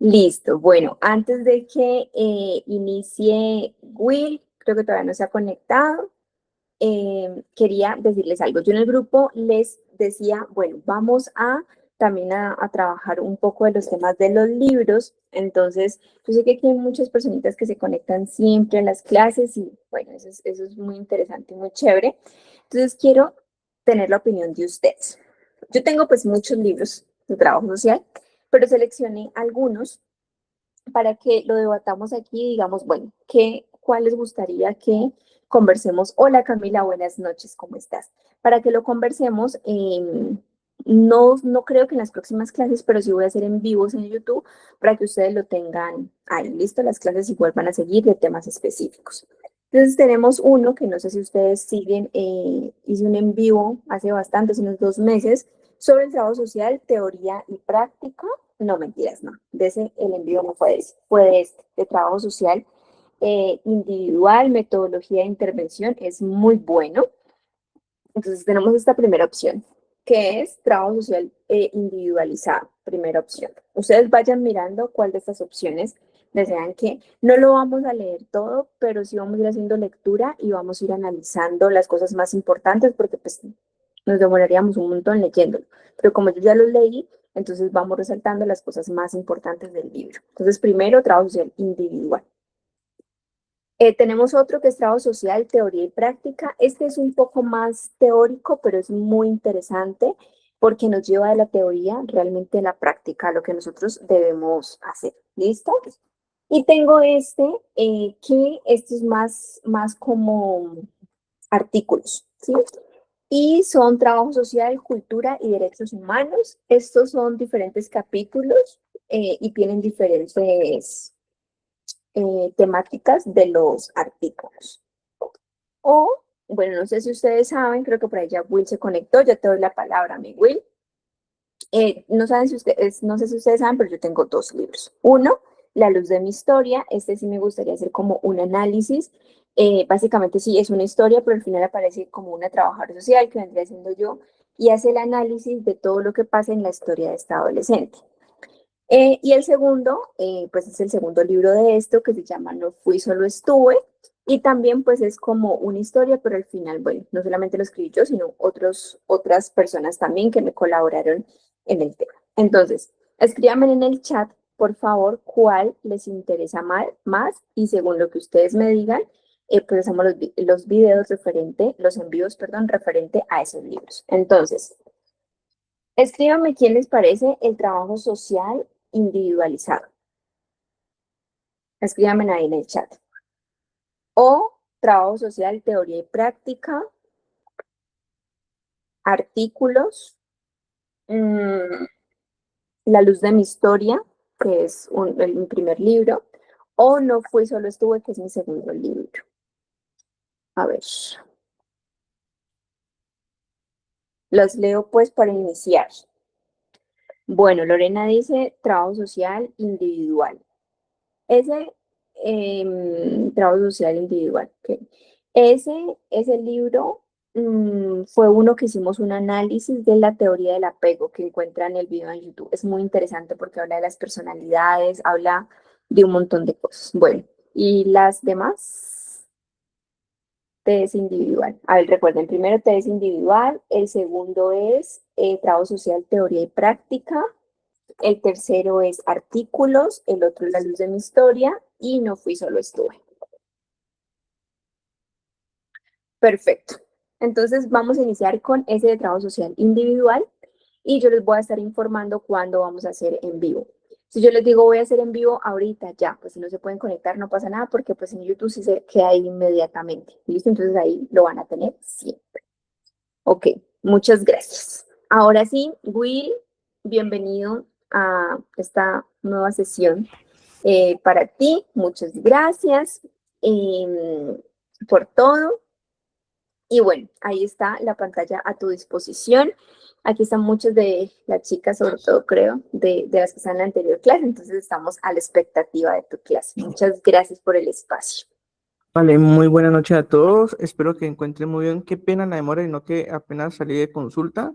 Listo. Bueno, antes de que inicie Will, creo que todavía no se ha conectado. Quería decirles algo. Yo en el grupo les decía, bueno, vamos a también a trabajar un poco de los temas de los libros. Entonces, yo sé que aquí hay muchas personitas que se conectan siempre a las clases y bueno, eso es muy interesante y muy chévere. Entonces, quiero tener la opinión de ustedes. Yo tengo pues muchos libros de trabajo social, pero seleccioné algunos para que lo debatamos aquí y digamos, bueno, ¿cuál les gustaría que conversemos? Hola Camila, buenas noches, ¿cómo estás? Para que lo conversemos, no creo que en las próximas clases, pero sí voy a hacer en vivos en YouTube para que ustedes lo tengan ahí, listo, las clases igual van a seguir de temas específicos. Entonces tenemos uno que no sé si ustedes siguen, hice un en vivo hace bastante, hace unos 2 meses, sobre el trabajo social, teoría y práctica. No, mentiras, no. De ese el envío no fue de ese, fue de este, de trabajo social individual, metodología de intervención, es muy bueno. Entonces tenemos esta primera opción, que es trabajo social individualizado, primera opción. Ustedes vayan mirando cuál de estas opciones desean que no lo vamos a leer todo, pero sí vamos a ir haciendo lectura y vamos a ir analizando las cosas más importantes porque pues nos demoraríamos un montón leyéndolo. Pero como yo ya lo leí, entonces vamos resaltando las cosas más importantes del libro. Entonces primero trabajo social individual. Tenemos otro que es trabajo social, teoría y práctica. Este es un poco más teórico, pero es muy interesante porque nos lleva de la teoría realmente a la práctica, a lo que nosotros debemos hacer. ¿Listo? Y tengo que este es más como artículos, ¿sí? Y son trabajo social, cultura y derechos humanos. Estos son diferentes capítulos y tienen diferentes temáticas de los artículos. O, bueno, no sé si ustedes saben, creo que por ahí ya Will se conectó, ya te doy la palabra, mi Will. No saben si ustedes, no sé si ustedes saben, pero yo tengo dos libros. Uno, La luz de mi historia. Este sí me gustaría hacer como un análisis. Básicamente sí es una historia, pero al final aparece como una trabajadora social que vendría siendo yo y hace el análisis de todo lo que pasa en la historia de esta adolescente. Y el segundo, pues es el segundo libro de esto que se llama No fui, solo estuve. Y también pues es como una historia, pero al final, bueno, no solamente lo escribí yo, sino otras personas también que me colaboraron en el tema. Entonces, escríbanme en el chat, por favor, cuál les interesa más y según lo que ustedes me digan, pues hacemos los videos los envíos, perdón, referente a esos libros. Entonces, escríbanme quién les parece el trabajo social individualizado. Escríbanme ahí en el chat. O trabajo social, teoría y práctica, artículos, mmm, La luz de mi historia, que es mi primer libro, o No fui, solo estuve, que es mi segundo libro. A ver. Los leo pues para iniciar. Bueno, Lorena dice trabajo social individual. Ese trabajo social individual. Okay. Ese libro fue uno que hicimos un análisis de la teoría del apego que encuentra en el video en YouTube. Es muy interesante porque habla de las personalidades, habla de un montón de cosas. Bueno, y las demás, test individual. A ver, recuerden, primero test individual, el segundo es trabajo social, teoría y práctica. El tercero es artículos, el otro es La luz de mi historia y No fui, solo estuve. Perfecto. Entonces vamos a iniciar con ese de trabajo social individual y yo les voy a estar informando cuándo vamos a hacer en vivo. Si yo les digo voy a hacer en vivo ahorita, ya, pues si no se pueden conectar no pasa nada porque pues en YouTube sí se queda ahí inmediatamente. ¿Listo? Entonces ahí lo van a tener siempre. Ok, muchas gracias. Ahora sí, Will, bienvenido a esta nueva sesión. Para ti, muchas gracias por todo. Y bueno, ahí está la pantalla a tu disposición. Aquí están muchas de las chicas, sobre todo creo, de las que están en la anterior clase, entonces estamos a la expectativa de tu clase. Muchas gracias por el espacio. Vale, muy buenas noches a todos. Espero que encuentren muy bien. Qué pena la demora y no que apenas salí de consulta.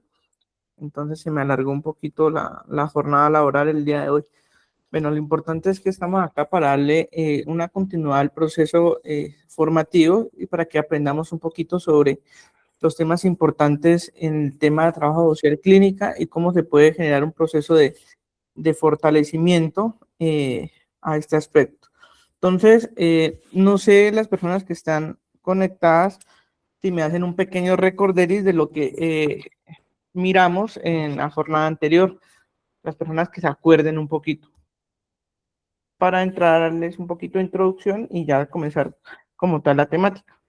Entonces se me alargó un poquito la jornada laboral el día de hoy. Bueno, lo importante es que estamos acá para darle una continuidad al proceso formativo y para que aprendamos un poquito sobre los temas importantes en el tema de trabajo social clínica y cómo se puede generar un proceso de fortalecimiento a este aspecto. Entonces, no sé las personas que están conectadas si me hacen un pequeño recorderis de lo que miramos en la jornada anterior, las personas que se acuerden un poquito, para entrarles un poquito de introducción y ya comenzar como tal la temática.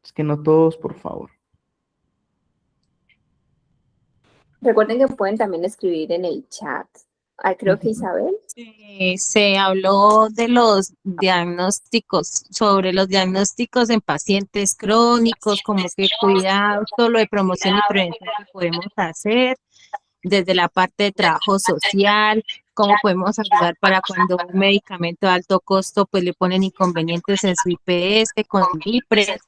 Es que no todos, por favor. Recuerden que pueden también escribir en el chat. Ah, creo que Isabel. Se habló de los diagnósticos, sobre los diagnósticos en pacientes crónicos, como que cuidado, solo de promoción y prevención que podemos hacer, desde la parte de trabajo social, cómo podemos ayudar para cuando un medicamento de alto costo pues le ponen inconvenientes en su IPS, con IPRES,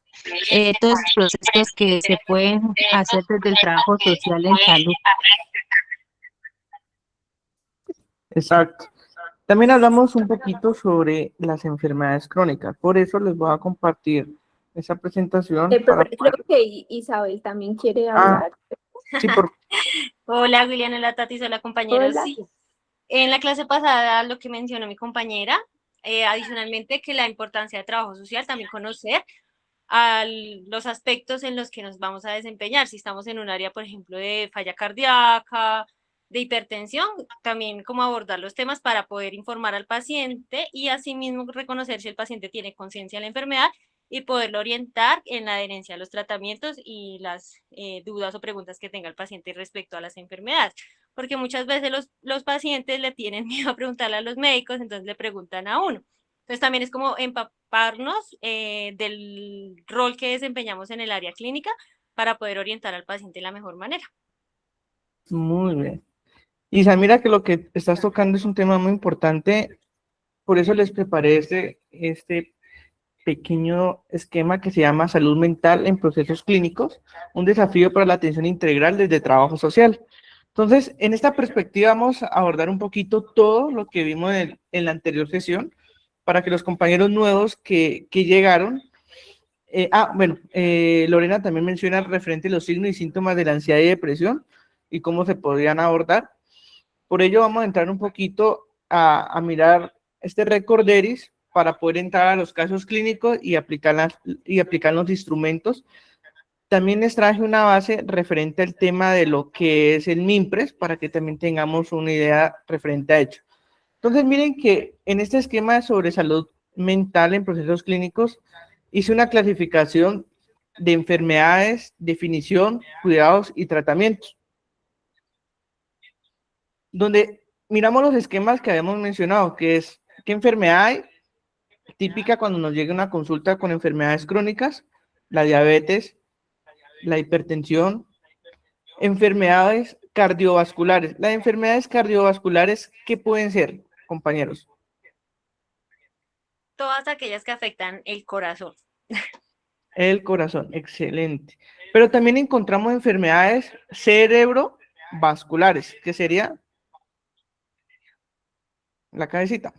todos esos procesos que se pueden hacer desde el trabajo social en salud. Exacto. También hablamos un poquito sobre las enfermedades crónicas, por eso les voy a compartir esa presentación para Creo que Isabel también quiere hablar. Sí, por... Hola, William, hola, Tati, hola, compañeros. Hola. Sí, en la clase pasada lo que mencionó mi compañera, adicionalmente que la importancia de trabajo social, también conocer los aspectos en los que nos vamos a desempeñar. Si estamos en un área, por ejemplo, de falla cardíaca, de hipertensión, también cómo abordar los temas para poder informar al paciente y asimismo reconocer si el paciente tiene conciencia de la enfermedad y poderlo orientar en la adherencia a los tratamientos y las dudas o preguntas que tenga el paciente respecto a las enfermedades. Porque muchas veces los pacientes le tienen miedo a preguntarle a los médicos, entonces le preguntan a uno. Entonces también es como empaparnos del rol que desempeñamos en el área clínica para poder orientar al paciente de la mejor manera. Muy bien. Isa, mira que lo que estás tocando es un tema muy importante, por eso les preparé este pequeño esquema que se llama Salud Mental en Procesos Clínicos, un desafío para la atención integral desde trabajo social. Entonces, en esta perspectiva vamos a abordar un poquito todo lo que vimos en la anterior sesión, para que los compañeros nuevos que llegaron, Lorena también menciona referente a los signos y síntomas de la ansiedad y depresión y cómo se podrían abordar. Por ello vamos a entrar un poquito a mirar este recorderis para poder entrar a los casos clínicos y aplicar los instrumentos. También les traje una base referente al tema de lo que es el MIMPRES para que también tengamos una idea referente a ello. Entonces miren que en este esquema sobre salud mental en procesos clínicos hice una clasificación de enfermedades, definición, cuidados y tratamientos, donde miramos los esquemas que habíamos mencionado, que es qué enfermedad hay, típica cuando nos llega una consulta con enfermedades crónicas, la diabetes, la hipertensión, enfermedades cardiovasculares. Las enfermedades cardiovasculares, ¿qué pueden ser, compañeros? Todas aquellas que afectan el corazón. El corazón, excelente. Pero también encontramos enfermedades cerebrovasculares, que sería la cabecita.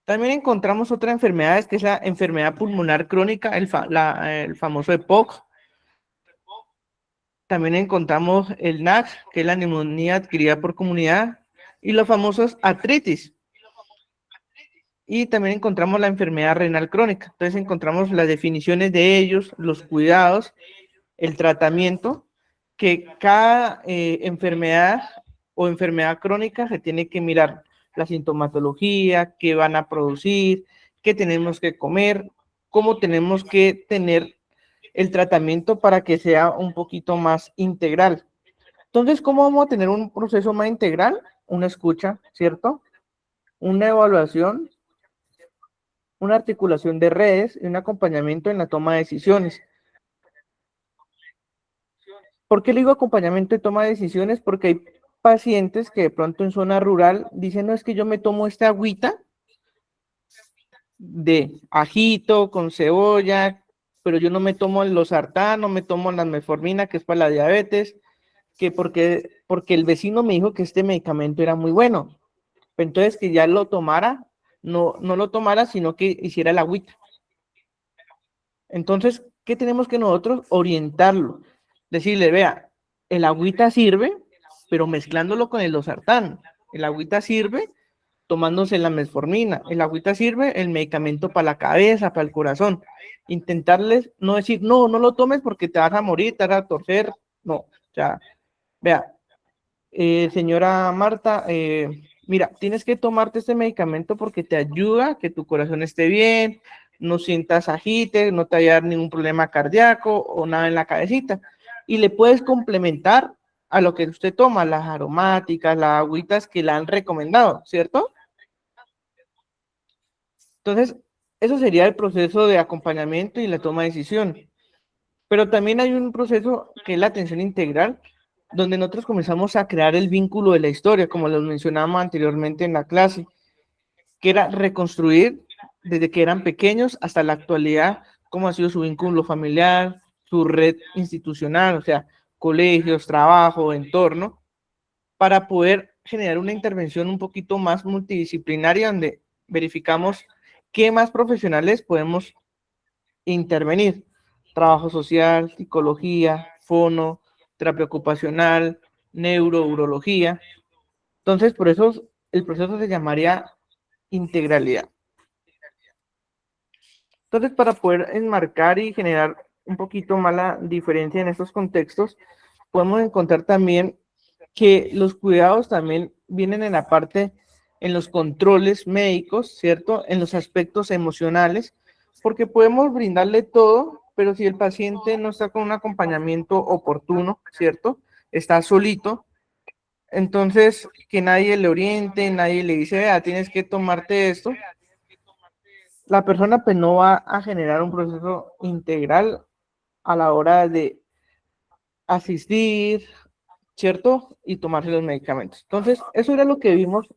También encontramos otra enfermedad, que es la enfermedad pulmonar crónica, el famoso EPOC. También encontramos el NAC, que es la neumonía adquirida por comunidad, y los famosos artritis. Y también encontramos la enfermedad renal crónica. Entonces encontramos las definiciones de ellos, los cuidados, el tratamiento, que cada enfermedad o enfermedad crónica se tiene que mirar la sintomatología, qué van a producir, qué tenemos que comer, cómo tenemos que tener el tratamiento para que sea un poquito más integral. Entonces, ¿cómo vamos a tener un proceso más integral? Una escucha, ¿cierto? Una evaluación, una articulación de redes y un acompañamiento en la toma de decisiones. ¿Por qué le digo acompañamiento y toma de decisiones? Porque hay pacientes que de pronto en zona rural dicen, no, es que yo me tomo esta agüita de ajito con cebolla, pero yo no me tomo el losartán, no me tomo la metformina, que es para la diabetes, que porque porque el vecino me dijo que este medicamento era muy bueno. Entonces que ya lo tomara, no lo tomara, sino que hiciera el agüita. Entonces, ¿qué tenemos que nosotros? Orientarlo. Decirle, vea, el agüita sirve, pero mezclándolo con el losartán. El agüita sirve tomándose la metformina. El agüita sirve el medicamento para la cabeza, para el corazón. Intentarles no decir, no lo tomes porque te vas a morir, te vas a torcer. No, o sea, vea, señora Marta, mira, tienes que tomarte este medicamento porque te ayuda a que tu corazón esté bien, no sientas agite, no te vaya a dar ningún problema cardíaco o nada en la cabecita. Y le puedes complementar a lo que usted toma, las aromáticas, las agüitas que le han recomendado, ¿cierto? Entonces, eso sería el proceso de acompañamiento y la toma de decisión. Pero también hay un proceso que es la atención integral, donde nosotros comenzamos a crear el vínculo de la historia, como lo mencionábamos anteriormente en la clase, que era reconstruir desde que eran pequeños hasta la actualidad, cómo ha sido su vínculo familiar, su red institucional, o sea, colegios, trabajo, entorno, para poder generar una intervención un poquito más multidisciplinaria, donde verificamos qué más profesionales podemos intervenir. Trabajo social, psicología, fono, terapia ocupacional, urología. Entonces, por eso el proceso se llamaría integralidad. Entonces, para poder enmarcar y generar un poquito más la diferencia en estos contextos, podemos encontrar también que los cuidados también vienen en la parte, en los controles médicos, ¿cierto? En los aspectos emocionales, porque podemos brindarle todo, pero si el paciente no está con un acompañamiento oportuno, ¿cierto? Está solito, entonces que nadie le oriente, nadie le dice, vea, tienes que tomarte esto, la persona pues no va a generar un proceso integral a la hora de asistir, ¿cierto? Y tomarse los medicamentos. Entonces, eso era lo que vimos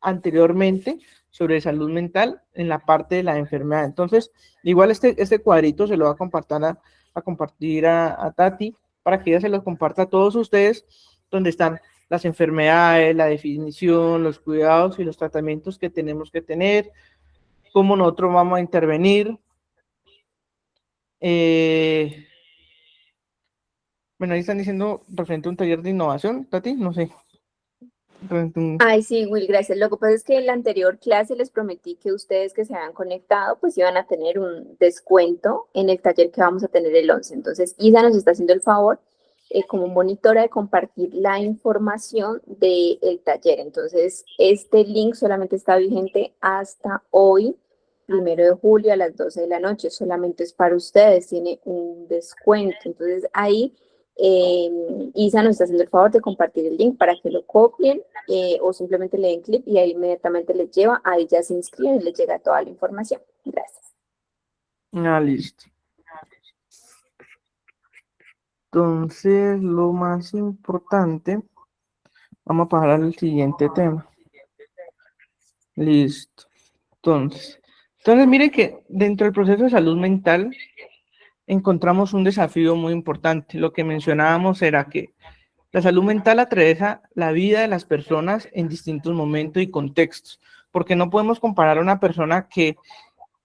anteriormente sobre salud mental en la parte de la enfermedad. Entonces, igual este cuadrito se lo va a compartir a Tati para que ella se lo comparta a todos ustedes, donde están las enfermedades, la definición, los cuidados y los tratamientos que tenemos que tener, cómo nosotros vamos a intervenir. Bueno, ahí están diciendo referente a un taller de innovación, Tati, no sé. Ay, sí, Will, gracias. Lo que pasa es que en la anterior clase les prometí que ustedes que se habían conectado, pues iban a tener un descuento en el taller que vamos a tener el 11. Entonces, Isa nos está haciendo el favor, como monitora, de compartir la información del taller. Entonces, este link solamente está vigente hasta hoy, 1 de julio a las 12 de la noche. Solamente es para ustedes, tiene un descuento. Entonces, ahí Isa nos está haciendo el favor de compartir el link para que lo copien o simplemente le den clic y ahí inmediatamente les lleva, ahí ya se inscriben y les llega toda la información. Gracias. Listo. Entonces, lo más importante, vamos a pasar al siguiente tema. Listo. Entonces, mire que dentro del proceso de salud mental encontramos un desafío muy importante. Lo que mencionábamos era que la salud mental atraviesa la vida de las personas en distintos momentos y contextos, porque no podemos comparar a una persona que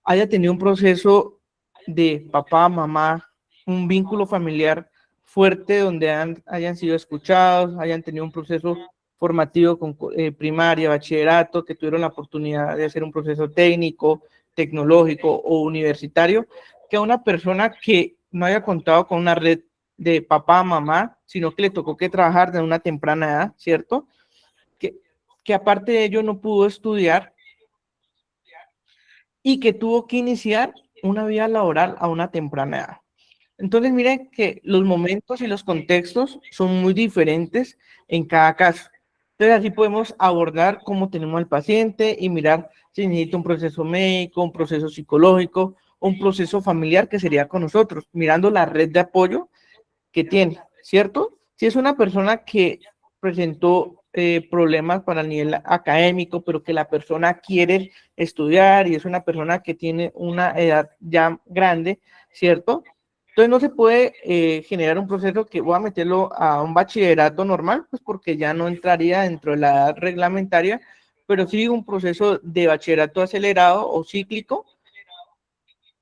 haya tenido un proceso de papá, mamá, un vínculo familiar fuerte donde hayan sido escuchados, hayan tenido un proceso formativo con primaria, bachillerato, que tuvieron la oportunidad de hacer un proceso técnico, tecnológico o universitario, que a una persona que no haya contado con una red de papá, mamá, sino que le tocó que trabajar de una temprana edad, ¿cierto? Que aparte de ello no pudo estudiar y que tuvo que iniciar una vida laboral a una temprana edad. Entonces, miren que los momentos y los contextos son muy diferentes en cada caso. Entonces, así podemos abordar cómo tenemos al paciente y mirar si necesita un proceso médico, un proceso psicológico, un proceso familiar que sería con nosotros, mirando la red de apoyo que tiene, ¿cierto? Si es una persona que presentó problemas para el nivel académico, pero que la persona quiere estudiar y es una persona que tiene una edad ya grande, ¿cierto? Entonces no se puede generar un proceso que voy a meterlo a un bachillerato normal, pues porque ya no entraría dentro de la edad reglamentaria, pero sí un proceso de bachillerato acelerado o cíclico,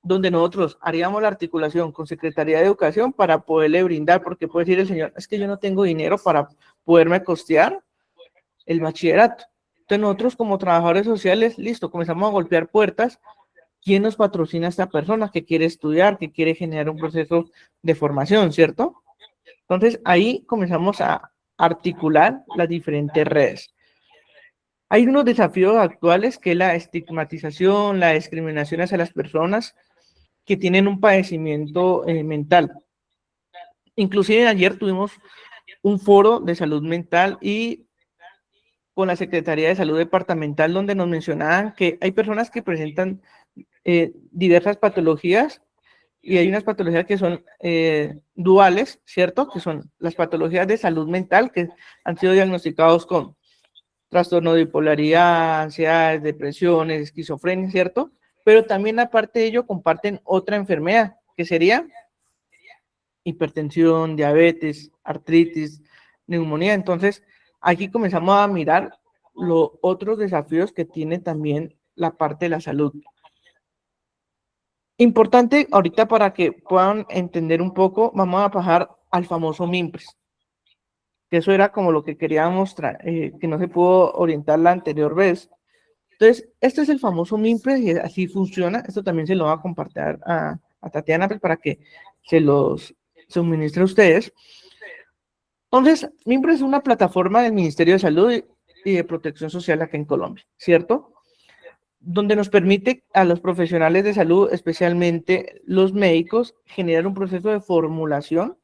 donde nosotros haríamos la articulación con Secretaría de Educación para poderle brindar, porque puede decir el señor, es que yo no tengo dinero para poderme costear el bachillerato. Entonces nosotros como trabajadores sociales, listo, comenzamos a golpear puertas. ¿Quién nos patrocina a esta persona que quiere estudiar, que quiere generar un proceso de formación, cierto? Entonces ahí comenzamos a articular las diferentes redes. Hay unos desafíos actuales que es la estigmatización, la discriminación hacia las personas que tienen un padecimiento mental. Inclusive ayer tuvimos un foro de salud mental y con la Secretaría de Salud Departamental donde nos mencionaban que hay personas que presentan diversas patologías y hay unas patologías que son duales, ¿cierto? Que son las patologías de salud mental que han sido diagnosticados con trastorno de bipolaridad, ansiedades, depresiones, esquizofrenia, ¿cierto? Pero también aparte de ello comparten otra enfermedad que sería hipertensión, diabetes, artritis, neumonía. Entonces, aquí comenzamos a mirar los otros desafíos que tiene también la parte de la salud. Importante ahorita para que puedan entender un poco, vamos a pasar al famoso MIMPRES, que eso era como lo que quería mostrar, que no se pudo orientar la anterior vez. Entonces, este es el famoso MIMPRES y así funciona. Esto también se lo va a compartir a Tatiana pues, para que se los suministre a ustedes. Entonces, MIMPRES es una plataforma del Ministerio de Salud y de Protección Social acá en Colombia, ¿cierto? Donde nos permite a los profesionales de salud, especialmente los médicos, generar un proceso de formulación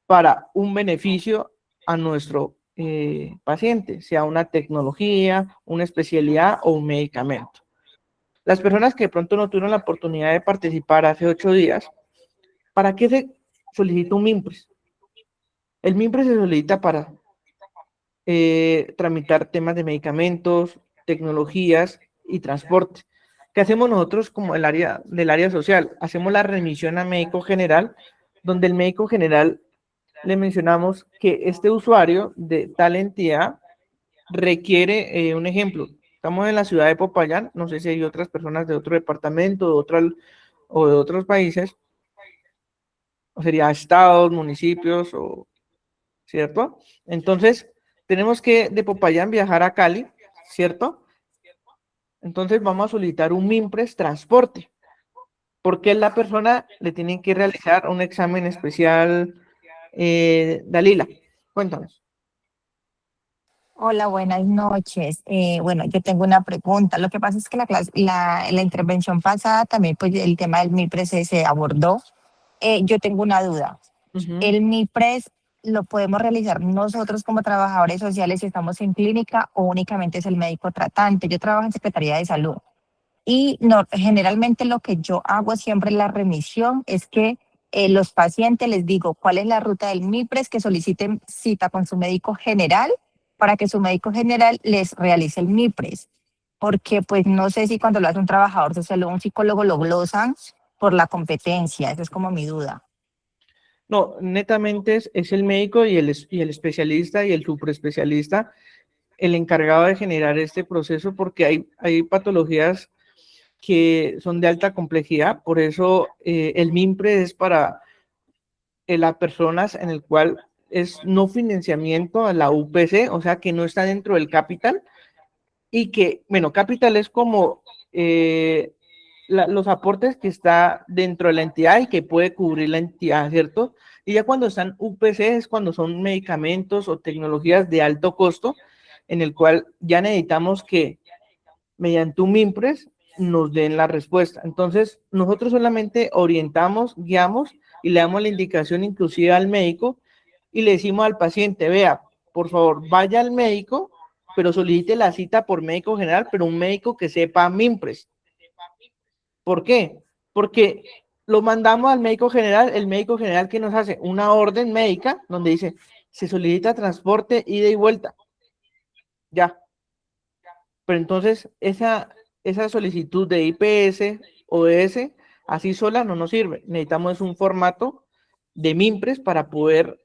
para un beneficio a nuestro paciente, sea una tecnología, una especialidad o un medicamento. Las personas que de pronto no tuvieron la oportunidad de participar hace 8 días, ¿para qué se solicita un MIMPRES? El MIMPRES se solicita para tramitar temas de medicamentos, tecnologías y transporte. ¿Qué hacemos nosotros como el área del área social? Hacemos la remisión a médico general, donde el médico general le mencionamos que este usuario de tal entidad requiere un ejemplo. Estamos en la ciudad de Popayán, no sé si hay otras personas de otro departamento o de otros países, o sería estados, municipios, ¿cierto? Entonces, tenemos que de Popayán viajar a Cali, ¿cierto? Entonces vamos a solicitar un MIMPRES transporte, porque la persona le tiene que realizar un examen especial. Dalila, cuéntanos. Hola, buenas noches. Bueno, yo tengo una pregunta. Lo que pasa es que la intervención pasada también, pues el tema del MIPRES se abordó. Yo tengo una duda. ¿El MIPRES lo podemos realizar nosotros como trabajadores sociales si estamos en clínica o únicamente es el médico tratante? Yo trabajo en Secretaría de Salud y no, generalmente lo que yo hago siempre en la remisión es que los pacientes les digo cuál es la ruta del MIPRES, que soliciten cita con su médico general para que su médico general les realice el MIPRES. Porque pues no sé si cuando lo hace un trabajador social o un psicólogo lo glosan por la competencia. Esa es como mi duda. No, netamente es el médico y el especialista y el superespecialista el encargado de generar este proceso porque hay patologías que son de alta complejidad, por eso el MIMPRE es para las personas en el cual es no financiamiento a la UPC, o sea que no está dentro del capital y que, bueno, capital es como los aportes que está dentro de la entidad y que puede cubrir la entidad, ¿cierto? Y ya cuando están UPC es cuando son medicamentos o tecnologías de alto costo, en el cual ya necesitamos que mediante un MIMPRES nos den la respuesta. Entonces, nosotros solamente orientamos, guiamos y le damos la indicación inclusive al médico y le decimos al paciente, vea, por favor, vaya al médico, pero solicite la cita por médico general, pero un médico que sepa MIMPRES. ¿Por qué? Porque lo mandamos al médico general, el médico general que nos hace una orden médica donde dice, se solicita transporte, ida y vuelta. Ya. Pero entonces esa solicitud de IPS o ODS así sola no nos sirve. Necesitamos un formato de MIMPRES para poder,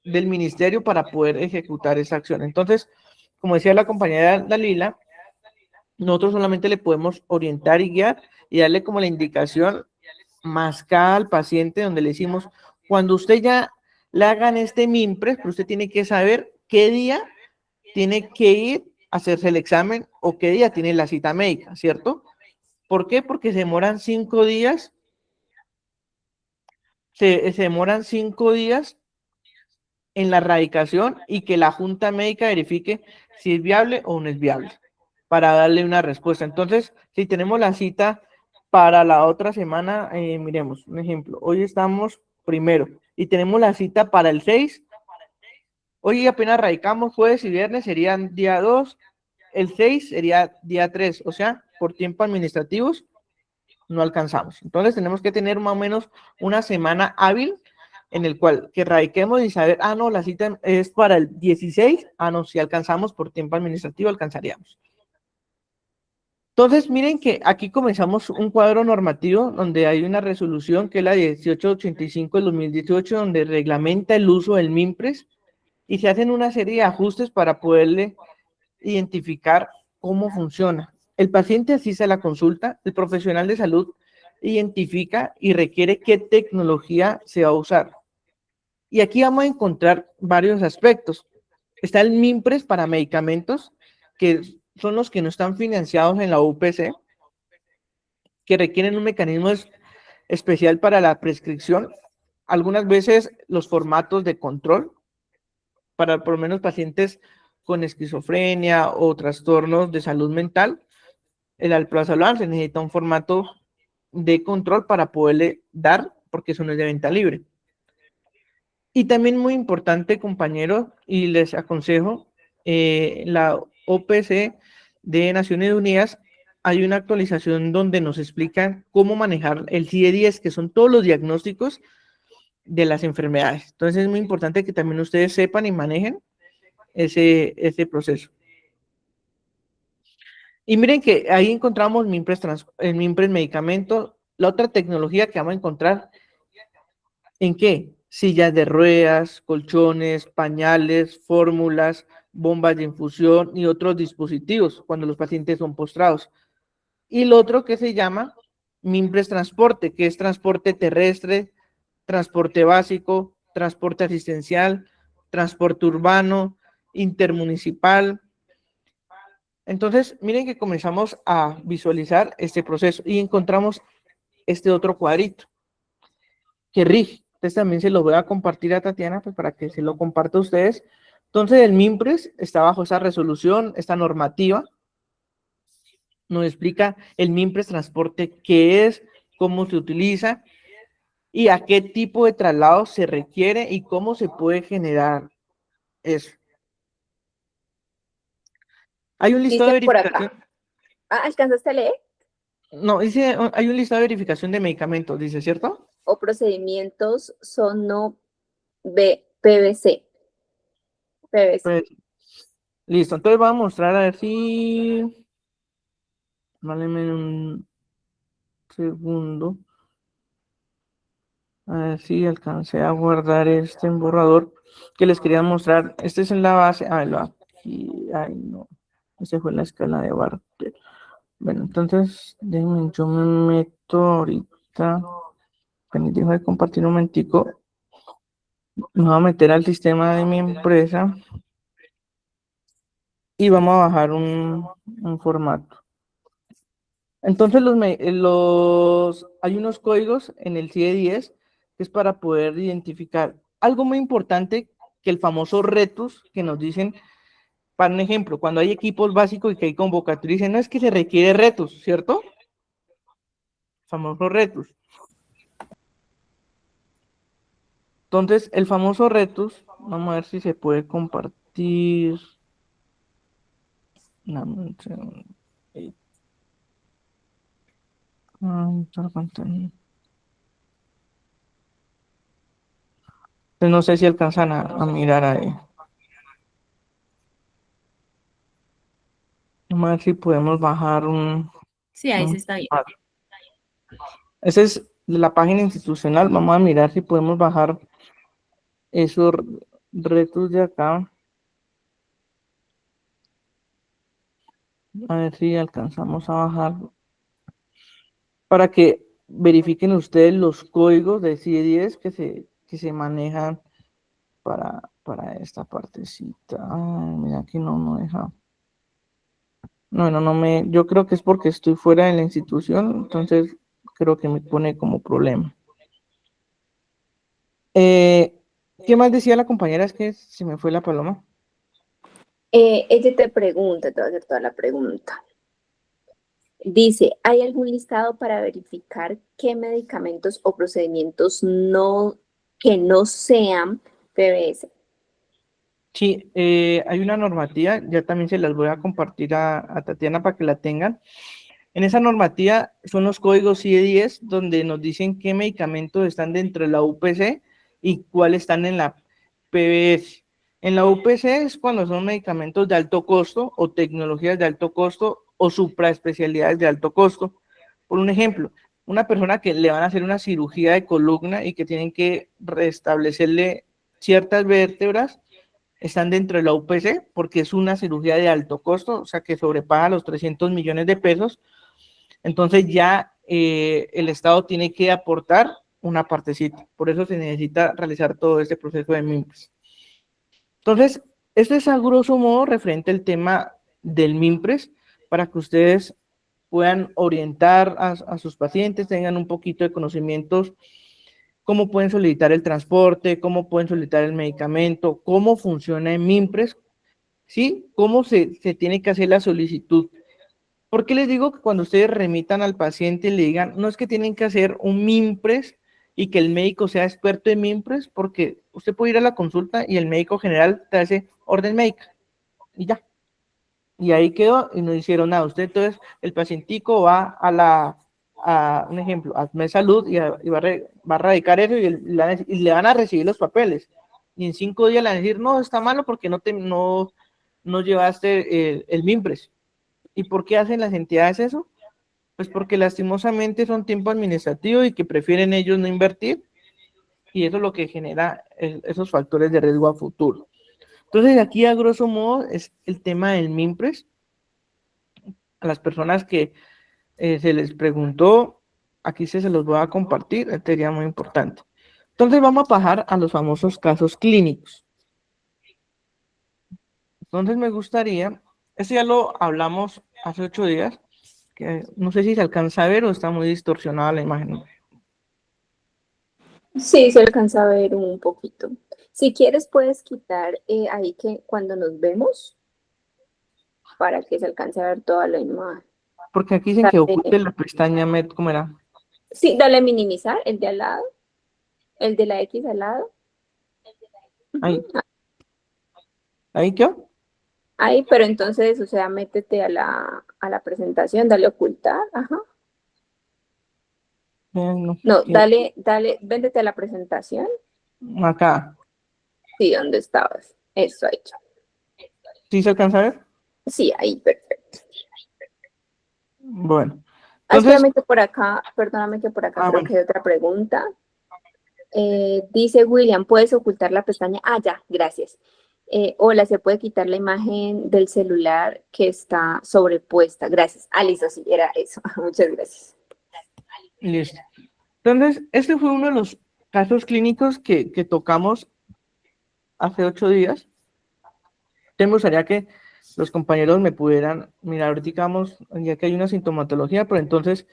del ministerio, para poder ejecutar esa acción. Entonces, como decía la compañera Dalila, nosotros solamente le podemos orientar y guiar y darle como la indicación mascada al paciente, donde le decimos, cuando usted ya le hagan este MIMPRES, pero usted tiene que saber qué día tiene que ir a hacerse el examen o qué día tiene la cita médica, ¿cierto? ¿Por qué? Porque se demoran 5 días, se demoran 5 días en la erradicación y que la junta médica verifique si es viable o no es viable para darle una respuesta. Entonces, si tenemos la cita para la otra semana, miremos, un ejemplo, hoy estamos primero y tenemos la cita para el 6, hoy apenas radicamos jueves y viernes, serían día 2, el 6 sería día 3, o sea, por tiempo administrativos no alcanzamos. Entonces tenemos que tener más o menos una semana hábil en el cual que radiquemos y saber, no, la cita es para el 16, no, si alcanzamos por tiempo administrativo, alcanzaríamos. Entonces, miren que aquí comenzamos un cuadro normativo donde hay una resolución que es la 1885 del 2018, donde reglamenta el uso del MIMPRES y se hacen una serie de ajustes para poderle identificar cómo funciona. El paciente asiste a la consulta, el profesional de salud identifica y requiere qué tecnología se va a usar. Y aquí vamos a encontrar varios aspectos. Está el MIMPRES para medicamentos, que son los que no están financiados en la UPC, que requieren un mecanismo especial para la prescripción. Algunas veces los formatos de control, para por lo menos pacientes con esquizofrenia o trastornos de salud mental, el alprazolam se necesita un formato de control para poderle dar, porque eso no es de venta libre. Y también muy importante, compañeros, y les aconsejo, la OPC de Naciones Unidas, hay una actualización donde nos explican cómo manejar el CIE-10, que son todos los diagnósticos de las enfermedades. Entonces es muy importante que también ustedes sepan y manejen ese proceso. Y miren que ahí encontramos el MIMPRES medicamento. La otra tecnología que vamos a encontrar, ¿en qué? Sillas de ruedas, colchones, pañales, fórmulas, bombas de infusión y otros dispositivos cuando los pacientes son postrados. Y lo otro que se llama MIMPRES transporte, que es transporte terrestre, transporte básico, transporte asistencial, transporte urbano, intermunicipal. Entonces, miren que comenzamos a visualizar este proceso y encontramos este otro cuadrito que rige. Entonces también se lo voy a compartir a Tatiana, pues para que se lo comparta a ustedes. Entonces el MIMPRES está bajo esa resolución, esta normativa. Nos explica el MIMPRES transporte qué es, cómo se utiliza y a qué tipo de traslado se requiere y cómo se puede generar eso. Hay un listado de Dice por verificación. acá. ¿Alcanzaste a leer? No, dice, hay un listado de verificación de medicamentos, dice, ¿cierto? O procedimientos sono PVC. PVC. Pues, listo, entonces voy a mostrar a ver si... Váleme un segundo. A ver si alcancé a guardar este en borrador que les quería mostrar. Este es en la base. Aquí. Ay, no. Ese fue la escala de Bartel. Bueno, entonces, déjenme, yo me meto ahorita. Dejo de compartir un momentico. Me voy a meter al sistema de mi empresa y vamos a bajar un formato. Entonces hay unos códigos en el CIE-10 que es para poder identificar algo muy importante, que el famoso retos que nos dicen, para un ejemplo, cuando hay equipos básicos y que hay convocatoria, dicen, no es que se requiere retos, ¿cierto? Famosos retos. Entonces, el famoso retos, vamos a ver si se puede compartir. No sé si alcanzan a mirar ahí. Vamos a ver si podemos bajar Sí, ahí se está bien. Esa es la página institucional. Vamos a mirar si podemos bajar esos retos de acá. A ver si alcanzamos a bajar. Para que verifiquen ustedes los códigos de CIE 10 que se manejan para esta partecita. Ay, mira que no deja. Bueno, yo creo que es porque estoy fuera de la institución, entonces creo que me pone como problema. ¿Qué más decía la compañera? Es que se me fue la paloma. Ella te pregunta, te va a hacer toda la pregunta. Dice, ¿hay algún listado para verificar qué medicamentos o procedimientos que no sean PBS? Sí, hay una normativa, ya también se las voy a compartir a Tatiana para que la tengan. En esa normativa son los códigos CIE 10 donde nos dicen qué medicamentos están dentro de la UPC y cuáles están en la PBS. En la UPC es cuando son medicamentos de alto costo o tecnologías de alto costo o supraespecialidades de alto costo. Por un ejemplo, una persona que le van a hacer una cirugía de columna y que tienen que restablecerle ciertas vértebras, están dentro de la UPC porque es una cirugía de alto costo, o sea que sobrepasa los 300 millones de pesos. Entonces ya el Estado tiene que aportar una partecita. Por eso se necesita realizar todo este proceso de MIMPRES. Entonces, esto es a grosso modo referente al tema del MIMPRES para que ustedes puedan orientar a sus pacientes, tengan un poquito de conocimientos, cómo pueden solicitar el transporte, cómo pueden solicitar el medicamento, cómo funciona el MIMPRES, ¿sí? Cómo se tiene que hacer la solicitud. ¿Por qué les digo que cuando ustedes remitan al paciente le digan, no es que tienen que hacer un MIMPRES y que el médico sea experto en MIMPRES? Porque usted puede ir a la consulta y el médico general te hace orden médica y ya. Y ahí quedó y no hicieron nada. Usted entonces, el pacientico va a un ejemplo, a Salud y va a radicar eso y le van a recibir los papeles. Y en 5 días le van a decir, no, está malo porque no llevaste el MIMPRES. ¿Y por qué hacen las entidades eso? Pues porque lastimosamente son tiempo administrativo y que prefieren ellos no invertir y eso es lo que genera esos factores de riesgo a futuro. Entonces aquí a grosso modo es el tema del MIMPRES. A las personas que se les preguntó, aquí se los voy a compartir, este sería muy importante. Entonces vamos a pasar a los famosos casos clínicos. Entonces me gustaría, esto ya lo hablamos hace 8 días, que no sé si se alcanza a ver o está muy distorsionada la imagen. Sí, se alcanza a ver un poquito. Si quieres, puedes quitar ahí que cuando nos vemos, para que se alcance a ver toda la imagen. Porque aquí dicen que oculte la pestaña MED, ¿cómo era? Sí, dale a minimizar, el de al lado, el de la X al lado. Ahí. ¿Ahí qué? Ahí, pero entonces, o sea, métete a la presentación, dale a ocultar, ajá. No, dale, véndete a la presentación. Acá. Sí, ¿dónde estabas? Eso, ahí. ¿Sí se alcanza a ver? Sí, ahí, perfecto. Bueno. Entonces, espérame que por acá, perdóname que por acá creo bueno. que hay otra pregunta. Dice William, ¿puedes ocultar la pestaña? Ah, ya, gracias. Hola, ¿se puede quitar la imagen del celular que está sobrepuesta? Gracias. Ah, listo, sí, era eso. Muchas gracias. Listo. Entonces, este fue uno de los casos clínicos que tocamos hace 8 días. Me gustaría que los compañeros me pudieran mirar, ahorita vamos, ya que hay una sintomatología, pero entonces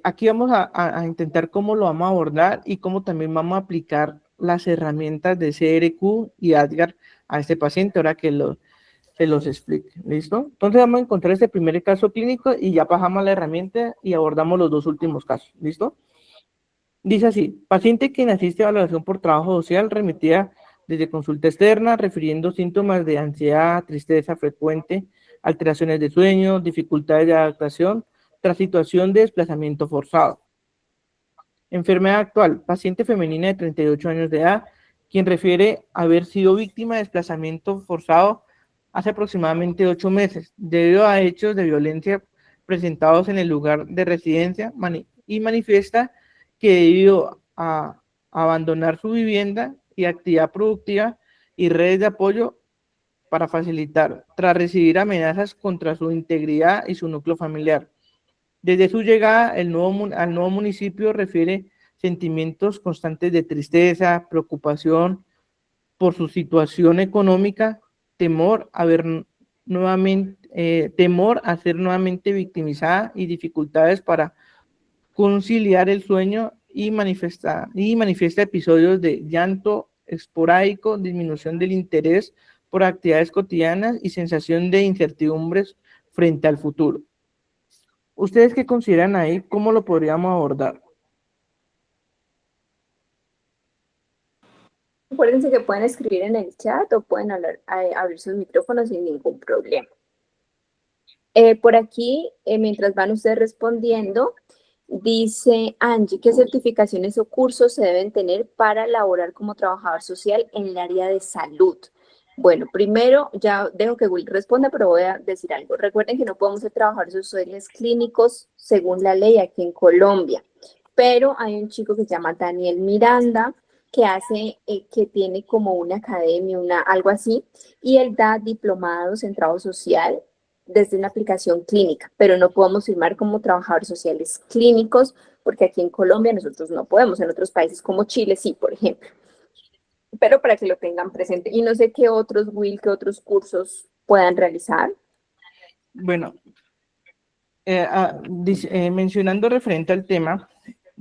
aquí vamos a intentar cómo lo vamos a abordar y cómo también vamos a aplicar las herramientas de CRQ y ADGAR a este paciente, ahora que se los explique. ¿Listo? Entonces vamos a encontrar este primer caso clínico y ya pasamos a la herramienta y abordamos los 2 últimos casos. ¿Listo? Dice así, paciente que asiste a valoración por trabajo social remitida desde consulta externa, refiriendo síntomas de ansiedad, tristeza frecuente, alteraciones de sueño, dificultades de adaptación, tras situación de desplazamiento forzado. Enfermedad actual, paciente femenina de 38 años de edad, quien refiere haber sido víctima de desplazamiento forzado hace aproximadamente 8 meses, debido a hechos de violencia presentados en el lugar de residencia y manifiesta que debido a abandonar su vivienda y actividad productiva y redes de apoyo para facilitar, tras recibir amenazas contra su integridad y su núcleo familiar. Desde su llegada al nuevo municipio refiere sentimientos constantes de tristeza, preocupación por su situación económica, temor a ser nuevamente victimizada y dificultades para conciliar el sueño y manifiesta episodios de llanto esporádico, disminución del interés por actividades cotidianas y sensación de incertidumbres frente al futuro. ¿Ustedes qué consideran ahí? ¿Cómo lo podríamos abordar? Acuérdense que pueden escribir en el chat o pueden abrir sus micrófonos sin ningún problema. Por aquí, mientras van ustedes respondiendo, dice Angie, ¿qué certificaciones o cursos se deben tener para laborar como trabajador social en el área de salud? Bueno, primero ya dejo que Will responda, pero voy a decir algo. Recuerden que no podemos ser trabajadores sociales clínicos según la ley aquí en Colombia, pero hay un chico que se llama Daniel Miranda, que tiene como una academia, algo así, y él da diplomados en trabajo social desde una aplicación clínica, pero no podemos firmar como trabajadores sociales clínicos, porque aquí en Colombia nosotros no podemos, en otros países como Chile sí, por ejemplo. Pero para que lo tengan presente. Y no sé qué otros, Will, qué otros cursos puedan realizar. Bueno, mencionando referente al tema,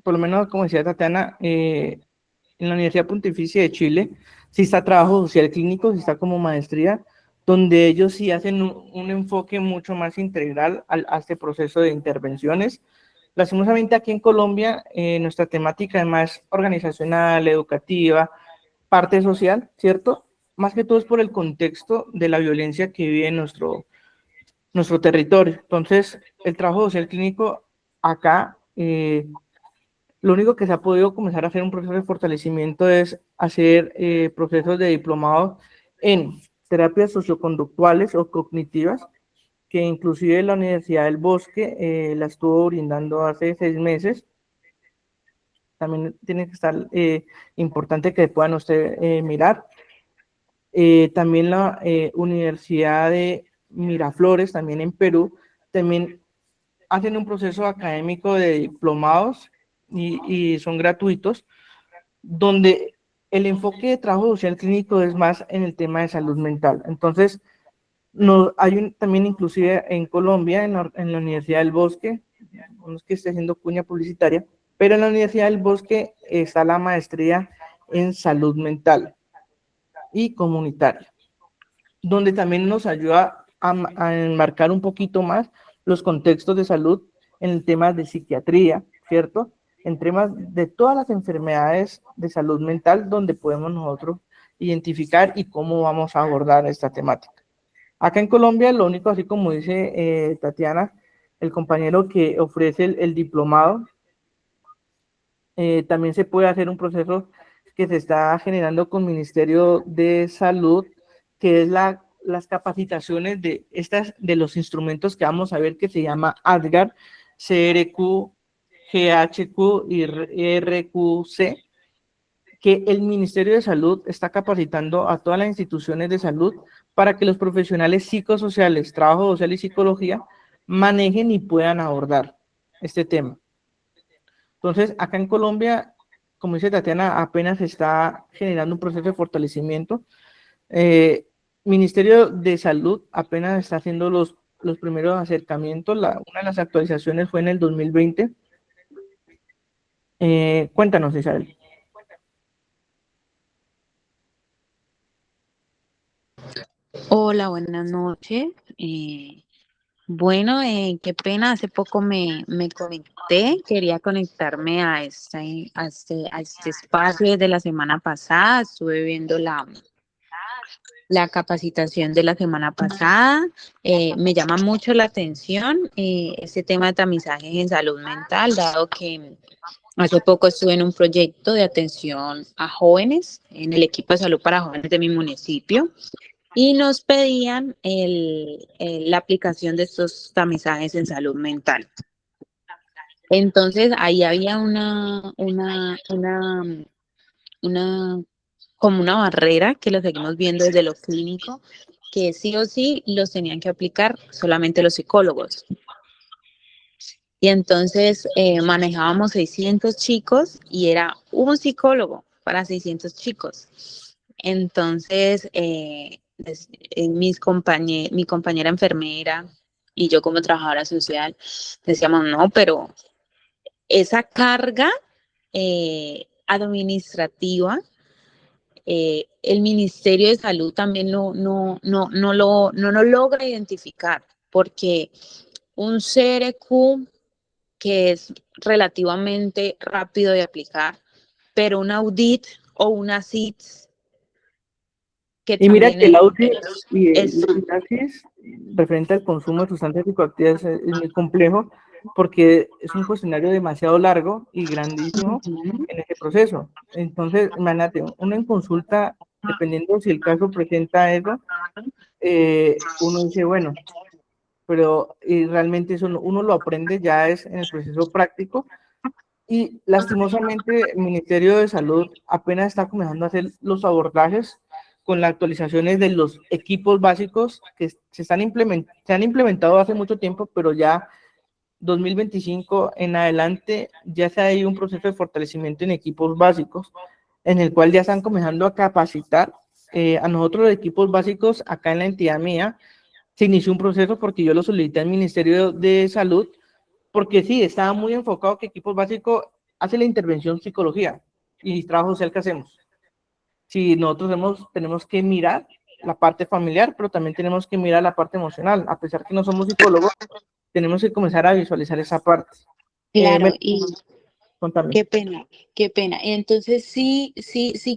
por lo menos como decía Tatiana, en la Universidad Pontificia de Chile sí está trabajo social clínico, sí está como maestría, donde ellos sí hacen un enfoque mucho más integral a este proceso de intervenciones. Lastimosamente aquí en Colombia, nuestra temática es más organizacional, educativa, parte social, ¿cierto? Más que todo es por el contexto de la violencia que vive en nuestro territorio. Entonces, el trabajo social clínico acá, lo único que se ha podido comenzar a hacer un proceso de fortalecimiento es hacer procesos de diplomados en terapias socioconductuales o cognitivas, que inclusive la Universidad del Bosque la estuvo brindando hace 6 meses. También tiene que estar importante que puedan ustedes mirar. También la Universidad de Miraflores, también en Perú, también hacen un proceso académico de diplomados y son gratuitos, donde el enfoque de trabajo social clínico es más en el tema de salud mental. Entonces, también inclusive en Colombia, en la Universidad del Bosque, no es que esté haciendo cuña publicitaria, pero en la Universidad del Bosque está la maestría en salud mental y comunitaria, donde también nos ayuda a enmarcar un poquito más los contextos de salud en el tema de psiquiatría, ¿cierto? En temas de todas las enfermedades de salud mental donde podemos nosotros identificar y cómo vamos a abordar esta temática. Acá en Colombia, lo único, así como dice Tatiana, el compañero que ofrece el diplomado, también se puede hacer un proceso que se está generando con el Ministerio de Salud, que es las capacitaciones de los instrumentos que vamos a ver, que se llama ADGAR, CRQ, GHQ y RQC, que el Ministerio de Salud está capacitando a todas las instituciones de salud para que los profesionales psicosociales, trabajo social y psicología, manejen y puedan abordar este tema. Entonces, acá en Colombia, como dice Tatiana, apenas se está generando un proceso de fortalecimiento. Ministerio de Salud apenas está haciendo los primeros acercamientos. Una de las actualizaciones fue en el 2020. Cuéntanos, Isabel. Hola, buenas noches. Bueno, qué pena, hace poco me conecté, quería conectarme a este espacio desde la semana pasada, estuve viendo la capacitación de la semana pasada, me llama mucho la atención este tema de tamizajes en salud mental, dado que hace poco estuve en un proyecto de atención a jóvenes en el equipo de salud para jóvenes de mi municipio. y nos pedían la aplicación de estos tamizajes en salud mental. Entonces, ahí había como una barrera que lo seguimos viendo desde lo clínico, que sí o sí los tenían que aplicar solamente los psicólogos. Y entonces manejábamos 600 chicos y era un psicólogo para 600 chicos. Entonces, mi compañera enfermera y yo como trabajadora social decíamos, no, pero esa carga administrativa, el Ministerio de Salud también no lo logra identificar, porque un CRQ que es relativamente rápido de aplicar, pero un audit o una CITS que Y mira también que el audit y es el análisis referente al consumo de sustancias psicoactivas es muy complejo porque es un cuestionario demasiado largo y grandísimo en ese proceso. Entonces, imagínate, uno en consulta, dependiendo si el caso presenta eso, uno dice, bueno, pero realmente eso uno lo aprende ya es en el proceso práctico. Y lastimosamente el Ministerio de Salud apenas está comenzando a hacer los abordajes con las actualizaciones de los equipos básicos que se han implementado hace mucho tiempo, pero ya 2025 en adelante ya se ha ido un proceso de fortalecimiento en equipos básicos, en el cual ya están comenzando a capacitar a nosotros los equipos básicos acá en la entidad mía. Se inició un proceso porque yo lo solicité al Ministerio de Salud, porque sí, estaba muy enfocado que equipos básicos hace la intervención psicología y trabajo social que hacemos. Si nosotros tenemos que mirar la parte familiar, pero también tenemos que mirar la parte emocional. A pesar que no somos psicólogos, tenemos que comenzar a visualizar esa parte. claro, y Contame. qué pena, qué pena. Entonces sí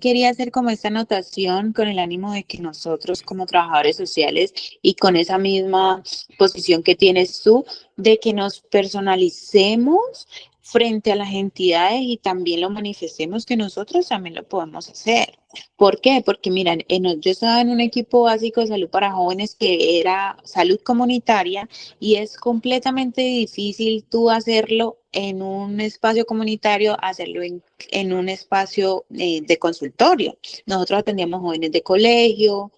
quería hacer como esta anotación con el ánimo de que nosotros como trabajadores sociales y con esa misma posición que tienes tú, de que nos personalicemos frente a las entidades y también lo manifestemos que nosotros también lo podemos hacer. ¿Por qué? Porque miren, yo estaba en un equipo básico de salud para jóvenes que era salud comunitaria y es completamente difícil tú hacerlo en un espacio comunitario, hacerlo en un espacio de consultorio. Nosotros atendíamos jóvenes de colegio,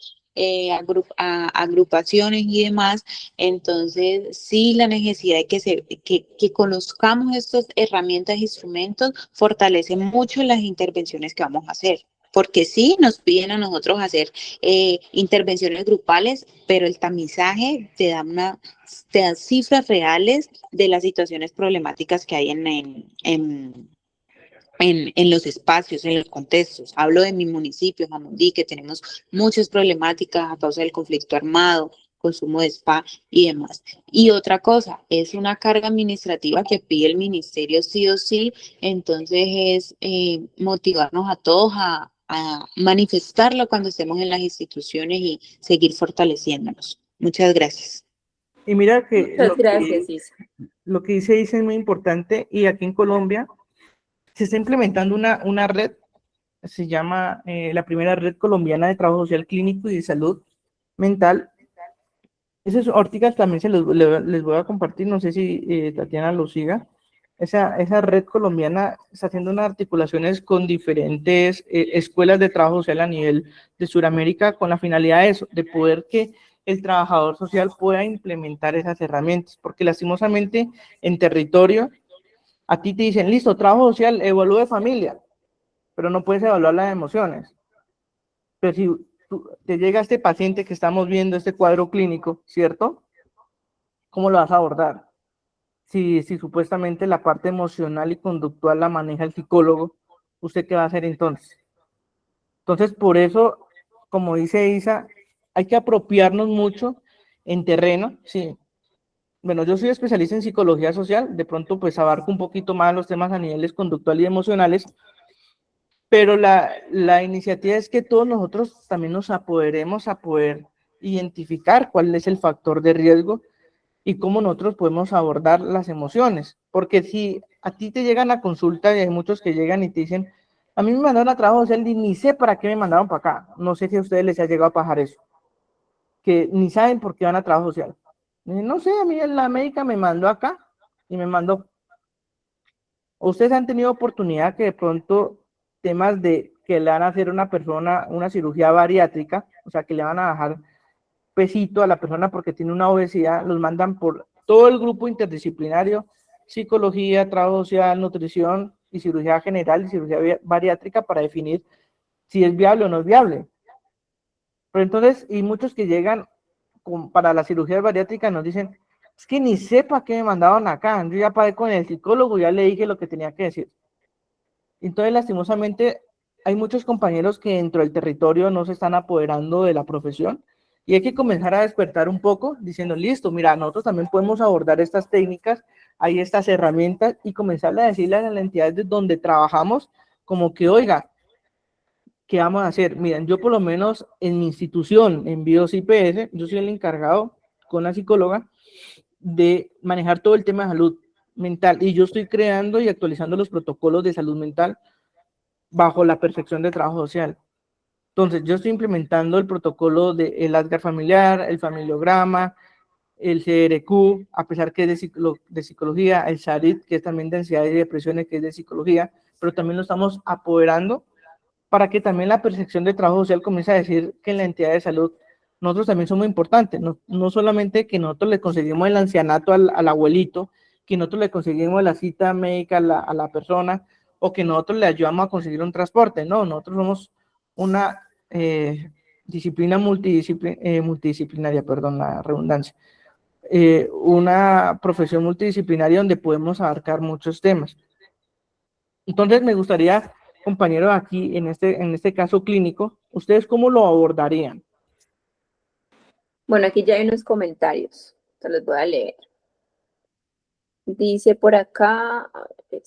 agrupaciones y demás. Entonces, sí, la necesidad de que conozcamos estas herramientas e instrumentos fortalece mucho las intervenciones que vamos a hacer. Porque sí, nos piden a nosotros hacer intervenciones grupales, pero el tamizaje te da cifras reales de las situaciones problemáticas que hay en los espacios, en los contextos. Hablo de mi municipio, Jamundí, que tenemos muchas problemáticas a causa del conflicto armado, consumo de spa y demás. Y otra cosa, es una carga administrativa que pide el ministerio sí o sí, entonces es motivarnos a todos a manifestarlo cuando estemos en las instituciones y seguir fortaleciéndonos. Muchas gracias. Y mira que Muchas gracias, Isa. lo que dice es muy importante y aquí en Colombia se está implementando una red, se llama la primera red colombiana de trabajo social clínico y de salud mental. Esas órticas también les voy a compartir, no sé si Tatiana lo siga. Esa red colombiana está haciendo unas articulaciones con diferentes escuelas de trabajo social a nivel de Sudamérica con la finalidad de eso, de poder que el trabajador social pueda implementar esas herramientas, porque lastimosamente en territorio a ti te dicen, listo, trabajo social, evalúe familia, pero no puedes evaluar las emociones. Pero si te llega este paciente que estamos viendo, este cuadro clínico, ¿cierto? ¿Cómo lo vas a abordar? Si supuestamente la parte emocional y conductual la maneja el psicólogo, ¿usted qué va a hacer entonces? Entonces, por eso, como dice Isa, hay que apropiarnos mucho en terreno, sí. Bueno, yo soy especialista en psicología social, de pronto pues abarco un poquito más los temas a niveles conductuales y emocionales, pero la iniciativa es que todos nosotros también nos apoderemos a poder identificar cuál es el factor de riesgo y cómo nosotros podemos abordar las emociones. Porque si a ti te llegan a consulta y hay muchos que llegan y te dicen, a mí me mandaron a trabajo social y ni sé para qué me mandaron para acá. No sé si a ustedes les ha llegado a pasar eso. que ni saben por qué van a trabajo social. No sé, a mí la médica me mandó acá y me mandó. ¿Ustedes han tenido oportunidad que de pronto temas de que le van a hacer a una persona una cirugía bariátrica, o sea, que le van a bajar pesito a la persona porque tiene una obesidad, los mandan por todo el grupo interdisciplinario, psicología, trabajo social, nutrición y cirugía general y cirugía bariátrica para definir si es viable o no es viable? Pero entonces, y muchos que llegan para la cirugía bariátrica nos dicen, es que ni sepa qué me mandaron acá, yo ya pagué con el psicólogo, ya le dije lo que tenía que decir. Entonces, lastimosamente, hay muchos compañeros que dentro del territorio no se están apoderando de la profesión y hay que comenzar a despertar un poco diciendo, listo, mira, nosotros también podemos abordar estas técnicas, hay estas herramientas y comenzar a decirle a las entidades de donde trabajamos como que, oiga, ¿qué vamos a hacer? Miren, yo por lo menos en mi institución, en BIOS IPS, yo soy el encargado con la psicóloga de manejar todo el tema de salud mental y yo estoy creando y actualizando los protocolos de salud mental bajo la perfección de trabajo social. Entonces, yo estoy implementando el protocolo del ASGAR familiar, el familiograma, el CRQ, a pesar que es de psicología, el SARIT, que es también de ansiedad y depresiones, que es de psicología, pero también lo estamos apoderando para que también la percepción de trabajo social comience a decir que en la entidad de salud nosotros también somos importantes, no solamente que nosotros le conseguimos el ancianato al abuelito, que nosotros le conseguimos la cita médica a la persona, o que nosotros le ayudamos a conseguir un transporte, no, nosotros somos una disciplina multidisciplinaria, perdón la redundancia, una profesión multidisciplinaria donde podemos abarcar muchos temas. Entonces me gustaría, compañeros, aquí en este caso clínico, ¿ustedes cómo lo abordarían? Bueno, aquí ya hay unos comentarios, se los voy a leer. Dice por acá, a ver,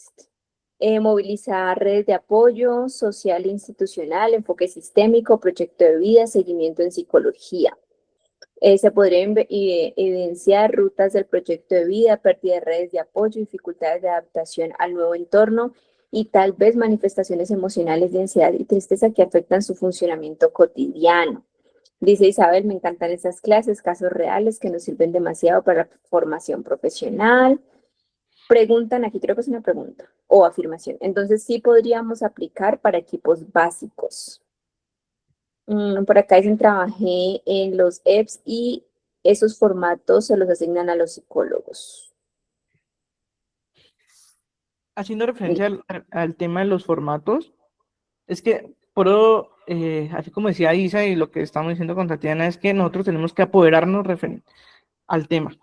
movilizar redes de apoyo social e institucional, enfoque sistémico, proyecto de vida, seguimiento en psicología. Se podría evidenciar rutas del proyecto de vida, pérdida de redes de apoyo, dificultades de adaptación al nuevo entorno y tal vez manifestaciones emocionales de ansiedad y tristeza que afectan su funcionamiento cotidiano. Dice Isabel, me encantan estas clases, casos reales que nos sirven demasiado para la formación profesional. Preguntan, aquí creo que es una pregunta o afirmación. Entonces, sí podríamos aplicar para equipos básicos. Por acá dicen, trabajé en los EPS y esos formatos se los asignan a los psicólogos. Haciendo referencia al tema de los formatos, es que, por así como decía Isa y lo que estamos diciendo con Tatiana, es que nosotros tenemos que apoderarnos al tema.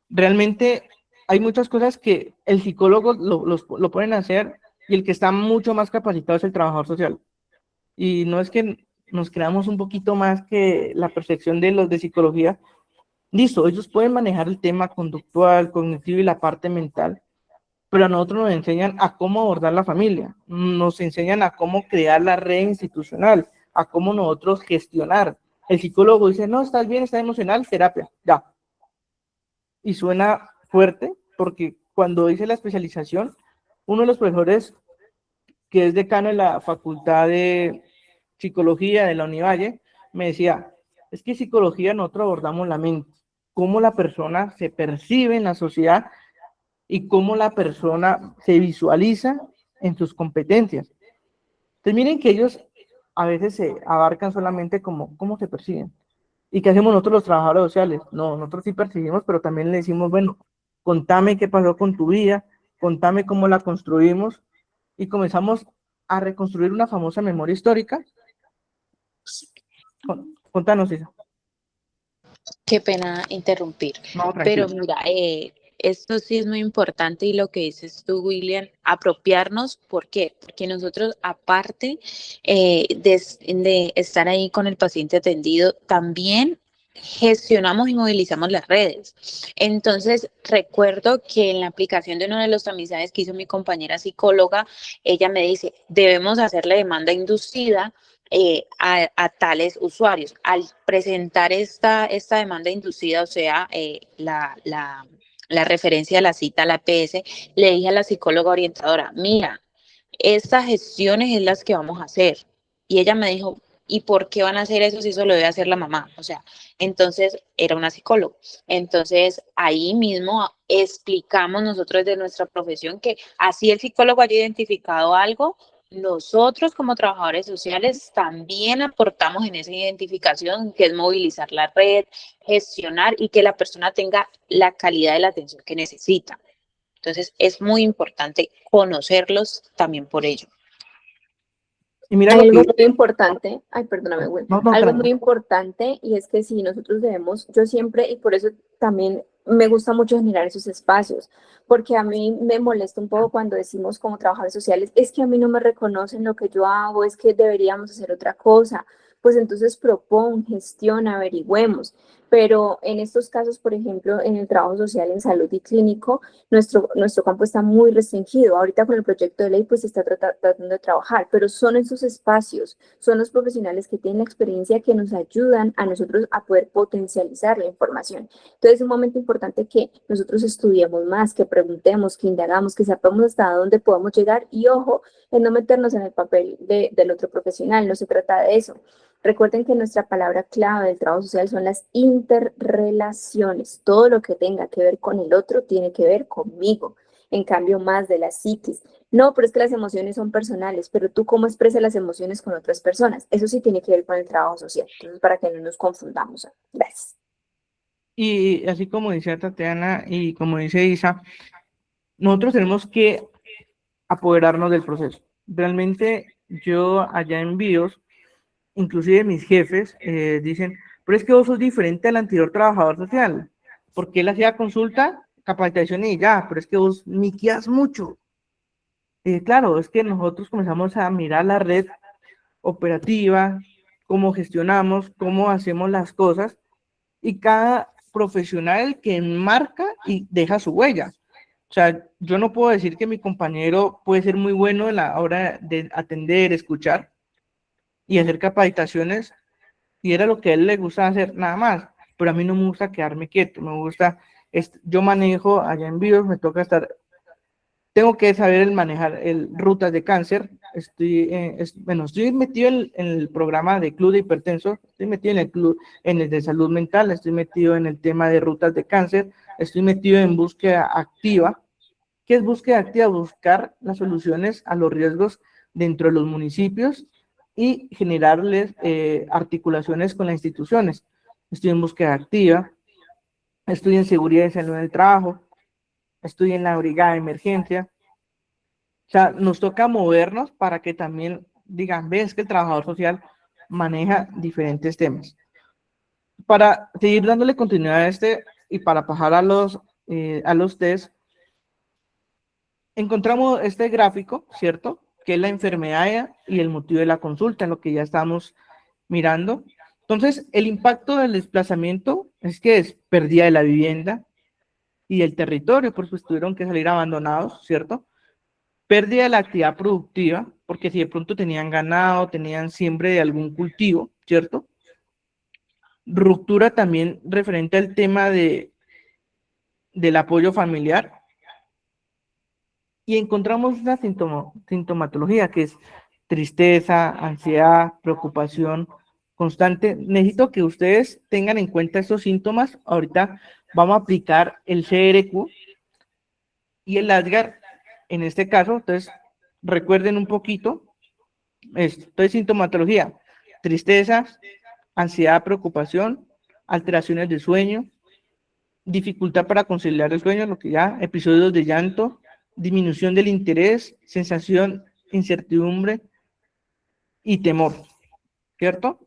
Realmente hay muchas cosas que el psicólogo lo pueden hacer y el que está mucho más capacitado es el trabajador social. Y no es que nos creamos un poquito más que la percepción de los de psicología. Listo, ellos pueden manejar el tema conductual, cognitivo y la parte mental, pero a nosotros nos enseñan a cómo abordar la familia, nos enseñan a cómo crear la red institucional, a cómo nosotros gestionar. El psicólogo dice, no, estás bien, estás emocional, terapia, ya. Y suena fuerte porque cuando hice la especialización, uno de los profesores que es decano de la Facultad de Psicología de la Univalle, me decía, es que psicología nosotros abordamos la mente, cómo la persona se percibe en la sociedad y cómo la persona se visualiza en sus competencias. Entonces miren que ellos a veces se abarcan solamente como cómo se perciben. ¿Y qué hacemos nosotros los trabajadores sociales? No, nosotros sí percibimos, pero también le decimos, bueno, contame qué pasó con tu vida, contame cómo la construimos, y comenzamos a reconstruir una famosa memoria histórica. Contanos, Isa. Qué pena interrumpir, No, pero tranquilo. mira, esto sí es muy importante y lo que dices tú, William, apropiarnos, ¿por qué? Porque nosotros, aparte de estar ahí con el paciente atendido, también gestionamos y movilizamos las redes. Entonces, recuerdo que en la aplicación de uno de los tamizajes que hizo mi compañera psicóloga, ella me dice, debemos hacer la demanda inducida a tales usuarios. Al presentar esta demanda inducida, o sea, la referencia a la cita a la PS, le dije a la psicóloga orientadora, mira, estas gestiones es las que vamos a hacer. Y ella me dijo, ¿Y por qué van a hacer eso si eso lo debe hacer la mamá? O sea, entonces era una psicóloga. Entonces ahí mismo explicamos nosotros de nuestra profesión que así el psicólogo haya identificado algo, nosotros como trabajadores sociales también aportamos en esa identificación, que es movilizar la red, gestionar y que la persona tenga la calidad de la atención que necesita. Entonces es muy importante conocerlos también por ello. Y mira Hay lo algo que... muy importante, ay, perdóname, Will, No, no, algo muy tranquilo. importante y es que si nosotros debemos, yo siempre, y por eso también me gusta mucho generar esos espacios, porque a mí me molesta un poco cuando decimos como trabajadores sociales, es que a mí no me reconocen lo que yo hago, es que deberíamos hacer otra cosa, pues entonces propon, gestiona, averigüemos. Pero en estos casos, por ejemplo, en el trabajo social, en salud y clínico, nuestro campo está muy restringido. Ahorita con el proyecto de ley pues se está tratando de trabajar, pero son esos espacios, son los profesionales que tienen la experiencia que nos ayudan a nosotros a poder potencializar la información. Entonces es un momento importante que nosotros estudiemos más, que preguntemos, que indagamos, que sepamos hasta dónde podemos llegar y ojo, en no meternos en el papel del otro profesional, no se trata de eso. Recuerden que nuestra palabra clave del trabajo social son las interrelaciones. Todo lo que tenga que ver con el otro tiene que ver conmigo. En cambio, más de la psiquis. No, pero es que las emociones son personales, pero tú cómo expresas las emociones con otras personas. Eso sí tiene que ver con el trabajo social. Entonces, para que no nos confundamos. Gracias. Y así como dice Tatiana y como dice Isa, nosotros tenemos que apoderarnos del proceso. Realmente yo allá en BIOS, inclusive mis jefes dicen, pero es que vos sos diferente al anterior trabajador social, porque él hacía consulta, capacitación y ya, pero es que vos miqueas mucho. Claro, es que nosotros comenzamos a mirar la red operativa, cómo gestionamos, cómo hacemos las cosas, y cada profesional que marca y deja su huella. O sea, yo no puedo decir que mi compañero puede ser muy bueno en la hora de atender, escuchar y hacer capacitaciones, y era lo que a él le gusta hacer, nada más. Pero a mí no me gusta quedarme quieto, me gusta, yo manejo allá en BIOS, me toca estar, tengo que saber el manejar rutas de cáncer, bueno, estoy metido en el programa de club de hipertenso, estoy metido en el club, en el de salud mental, estoy metido en el tema de rutas de cáncer, estoy metido en búsqueda activa. ¿Qué es búsqueda activa? Buscar las soluciones a los riesgos dentro de los municipios y generarles articulaciones con las instituciones. Estoy en búsqueda activa, estoy en seguridad y salud del trabajo, estoy en la brigada de emergencia. O sea, nos toca movernos para que también digan, ves que el trabajador social maneja diferentes temas. Para seguir dándole continuidad a y para pasar a los test, encontramos este gráfico, ¿cierto? Que es la enfermedad y el motivo de la consulta, en lo que ya estamos mirando. Entonces, el impacto del desplazamiento es que es pérdida de la vivienda y del territorio, por pues tuvieron que salir abandonados, ¿cierto? Pérdida de la actividad productiva, porque si de pronto tenían ganado, tenían siembra de algún cultivo, ¿cierto? Ruptura también referente al tema del apoyo familiar, y encontramos una sintomatología que es tristeza, ansiedad, preocupación constante. Necesito que ustedes tengan en cuenta estos síntomas. Ahorita vamos a aplicar el CRQ y el ASGAR en este caso. Entonces, recuerden un poquito esto. Entonces, sintomatología, tristeza, ansiedad, preocupación, alteraciones de sueño, dificultad para conciliar el sueño, lo que ya, episodios de llanto, disminución del interés, sensación, incertidumbre y temor, ¿cierto?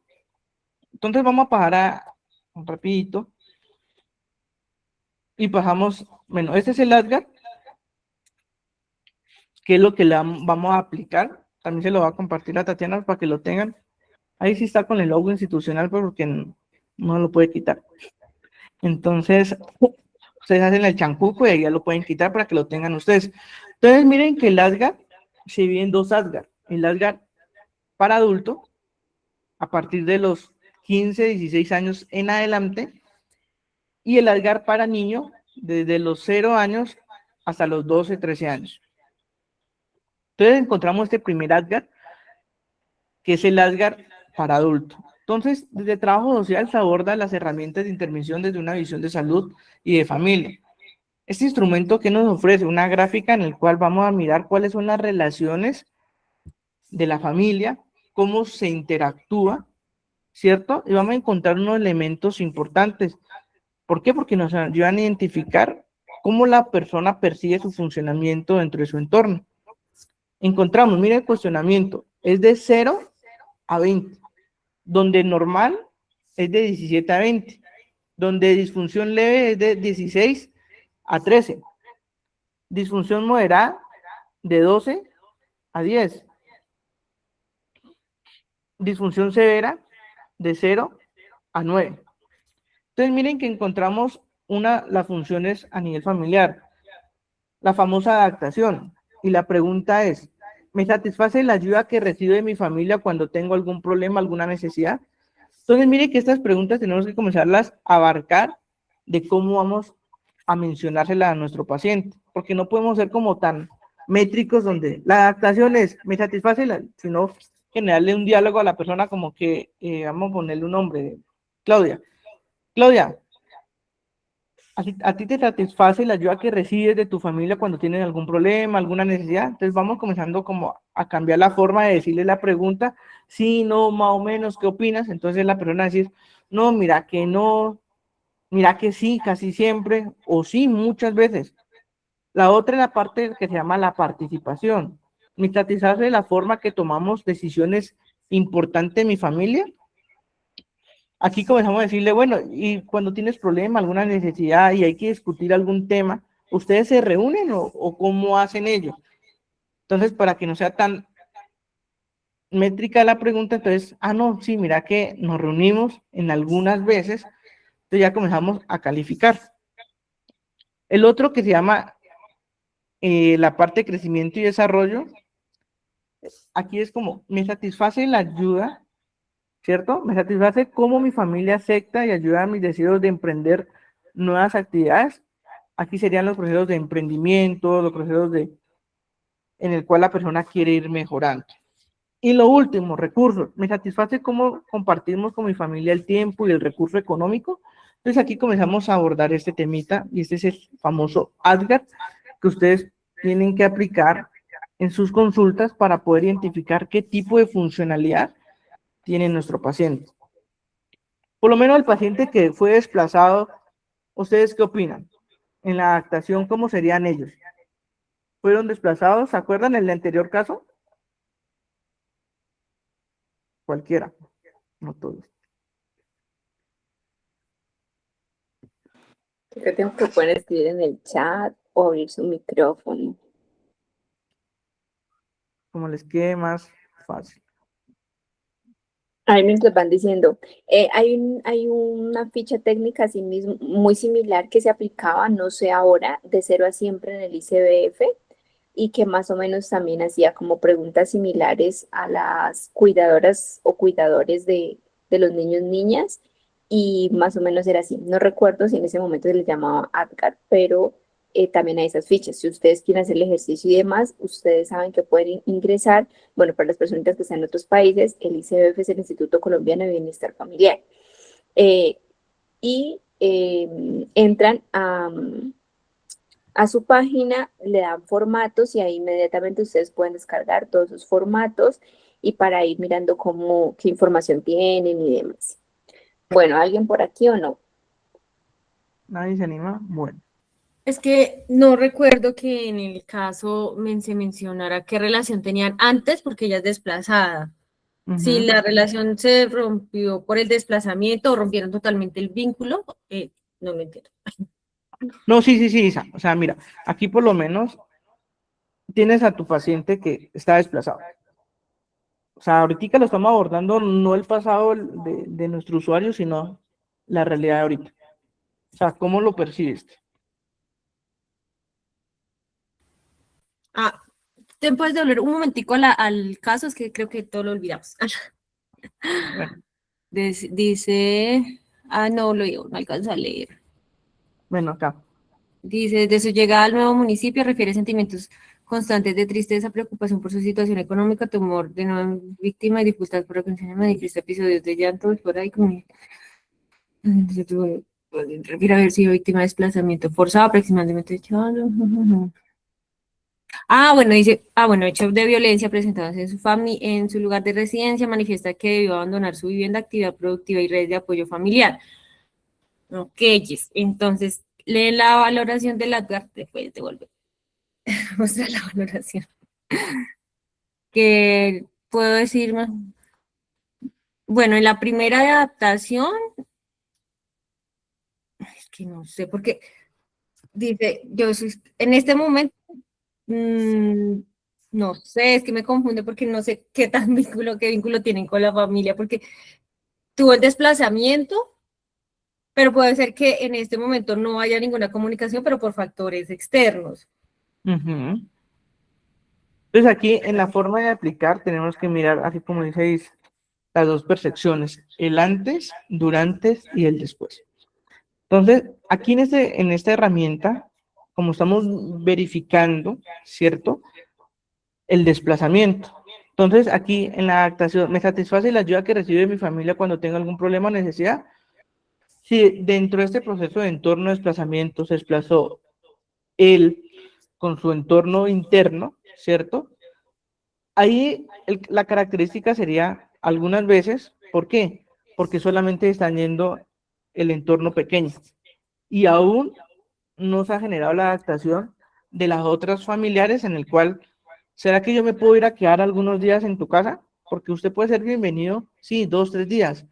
Entonces vamos a pasar rapidito, y pasamos, bueno, este es el ASGAR, que es lo que vamos a aplicar. También se lo va a compartir a Tatiana para que lo tengan. Ahí sí está con el logo institucional, porque no lo puede quitar. Entonces, ustedes hacen el chancuco y ahí ya lo pueden quitar para que lo tengan ustedes. Entonces, miren que el ASGAR se divide en dos ASGAR. El ASGAR para adulto, a partir de los 15, 16 años en adelante, y el ASGAR para niño, desde los 0 años hasta los 12, 13 años. Entonces encontramos este primer ASGAR, que es el ASGAR para adulto. Entonces, desde trabajo social se aborda las herramientas de intervención desde una visión de salud y de familia. Este instrumento que nos ofrece una gráfica en el cual vamos a mirar cuáles son las relaciones de la familia, cómo se interactúa, ¿cierto? Y vamos a encontrar unos elementos importantes. ¿Por qué? Porque nos ayudan a identificar cómo la persona percibe su funcionamiento dentro de su entorno. Encontramos, mire el cuestionamiento, es de 0 a 20, donde normal es de 17 a 20, donde disfunción leve es de 16 a 13, disfunción moderada de 12 a 10, disfunción severa de 0 a 9. Entonces miren que encontramos las funciones a nivel familiar, la famosa adaptación, y la pregunta es, ¿me satisface la ayuda que recibo de mi familia cuando tengo algún problema, alguna necesidad? Entonces miren que estas preguntas tenemos que comenzarlas a abarcar de cómo vamos a mencionársela a nuestro paciente, porque no podemos ser como tan métricos donde la adaptación es, me satisface, sino generarle un diálogo a la persona como que, vamos a ponerle un nombre, Claudia, ¿a ti te satisface la ayuda que recibes de tu familia cuando tienes algún problema, alguna necesidad? Entonces vamos comenzando como a cambiar la forma de decirle la pregunta, sí, no, más o menos, ¿qué opinas? Entonces la persona dice, no, mira que no, mira que sí, casi siempre, o sí, muchas veces. La otra es la parte que se llama la participación. ¿Me satisface la forma que tomamos decisiones importantes en mi familia? Aquí comenzamos a decirle, bueno, y cuando tienes problema, alguna necesidad y hay que discutir algún tema, ¿ustedes se reúnen o cómo hacen ellos? Entonces, para que no sea tan métrica la pregunta, entonces, no, sí, mira que nos reunimos en algunas veces, entonces ya comenzamos a calificar. El otro que se llama la parte de crecimiento y desarrollo, aquí es como, me satisface la ayuda, ¿cierto? Me satisface cómo mi familia acepta y ayuda a mis deseos de emprender nuevas actividades. Aquí serían los procesos de emprendimiento, los procesos en el cual la persona quiere ir mejorando. Y lo último, recursos. Me satisface cómo compartimos con mi familia el tiempo y el recurso económico. Entonces aquí comenzamos a abordar este temita y este es el famoso ADGAR que ustedes tienen que aplicar en sus consultas para poder identificar qué tipo de funcionalidad tiene nuestro paciente. Por lo menos el paciente que fue desplazado, ¿ustedes qué opinan? En la adaptación, ¿cómo serían ellos? ¿Fueron desplazados? ¿Se acuerdan el anterior caso? Cualquiera, no todos. Creo que tengo que poder escribir en el chat o abrir su micrófono. Como les quede más fácil. Ahí mientras van diciendo, hay una ficha técnica así mismo, muy similar que se aplicaba, no sé ahora, de 0 a siempre en el ICBF y que más o menos también hacía como preguntas similares a las cuidadoras o cuidadores de los niños, niñas, y más o menos era así. No recuerdo si en ese momento se les llamaba ADGAR, pero también hay esas fichas. Si ustedes quieren hacer el ejercicio y demás, ustedes saben que pueden ingresar. Bueno, para las personas que están en otros países, el ICBF es el Instituto Colombiano de Bienestar Familiar. Entran a su página, le dan formatos y ahí inmediatamente ustedes pueden descargar todos esos formatos y para ir mirando qué información tienen y demás. Bueno, ¿alguien por aquí o no? ¿Nadie se anima? Bueno. Es que no recuerdo que en el caso se mencionara qué relación tenían antes porque ella es desplazada. Si la relación se rompió por el desplazamiento o rompieron totalmente el vínculo, no lo entiendo. No, sí, Isa. O sea, mira, aquí por lo menos tienes a tu paciente que está desplazado. O sea, ahorita lo estamos abordando no el pasado de nuestro usuario, sino la realidad de ahorita. O sea, ¿cómo lo percibiste? ¿Te puedes devolver un momentico al caso? Es que creo que todo lo olvidamos. Bueno. Dice, no alcanzo a leer. Bueno, acá. Dice, de su llegada al nuevo municipio refiere sentimientos constantes de tristeza, preocupación por su situación económica, temor de no víctima y dificultad por reconciliarse, manifiesta episodios de llanto, por ahí como refiere haber sido víctima de desplazamiento forzado aproximadamente. Bueno, dice, hechos de violencia presentados en su en su lugar de residencia, manifiesta que debió abandonar su vivienda, actividad productiva y redes de apoyo familiar. Ok, entonces, lee la valoración del Adgar, después devuelve. Mostrar la valoración. ¿Qué puedo decir más? Bueno, en la primera adaptación, es que no sé, porque dice, en este momento, no sé, es que me confunde porque no sé qué vínculo tienen con la familia, porque tuvo el desplazamiento, pero puede ser que en este momento no haya ninguna comunicación, pero por factores externos. Entonces aquí en la forma de aplicar tenemos que mirar, así como dice, las dos percepciones, el antes, durante y el después. Entonces, aquí en esta herramienta, como estamos verificando, ¿cierto? El desplazamiento. Entonces, aquí en la adaptación, ¿me satisface la ayuda que recibe mi familia cuando tengo algún problema o necesidad? Si dentro de este proceso de entorno de desplazamiento se desplazó él con su entorno interno, ¿cierto? Ahí la característica sería algunas veces, ¿por qué? Porque solamente están yendo el entorno pequeño y aún no se ha generado la adaptación de las otras familiares en el cual, ¿será que yo me puedo ir a quedar algunos días en tu casa? Porque usted puede ser bienvenido, sí, 2, 3 días,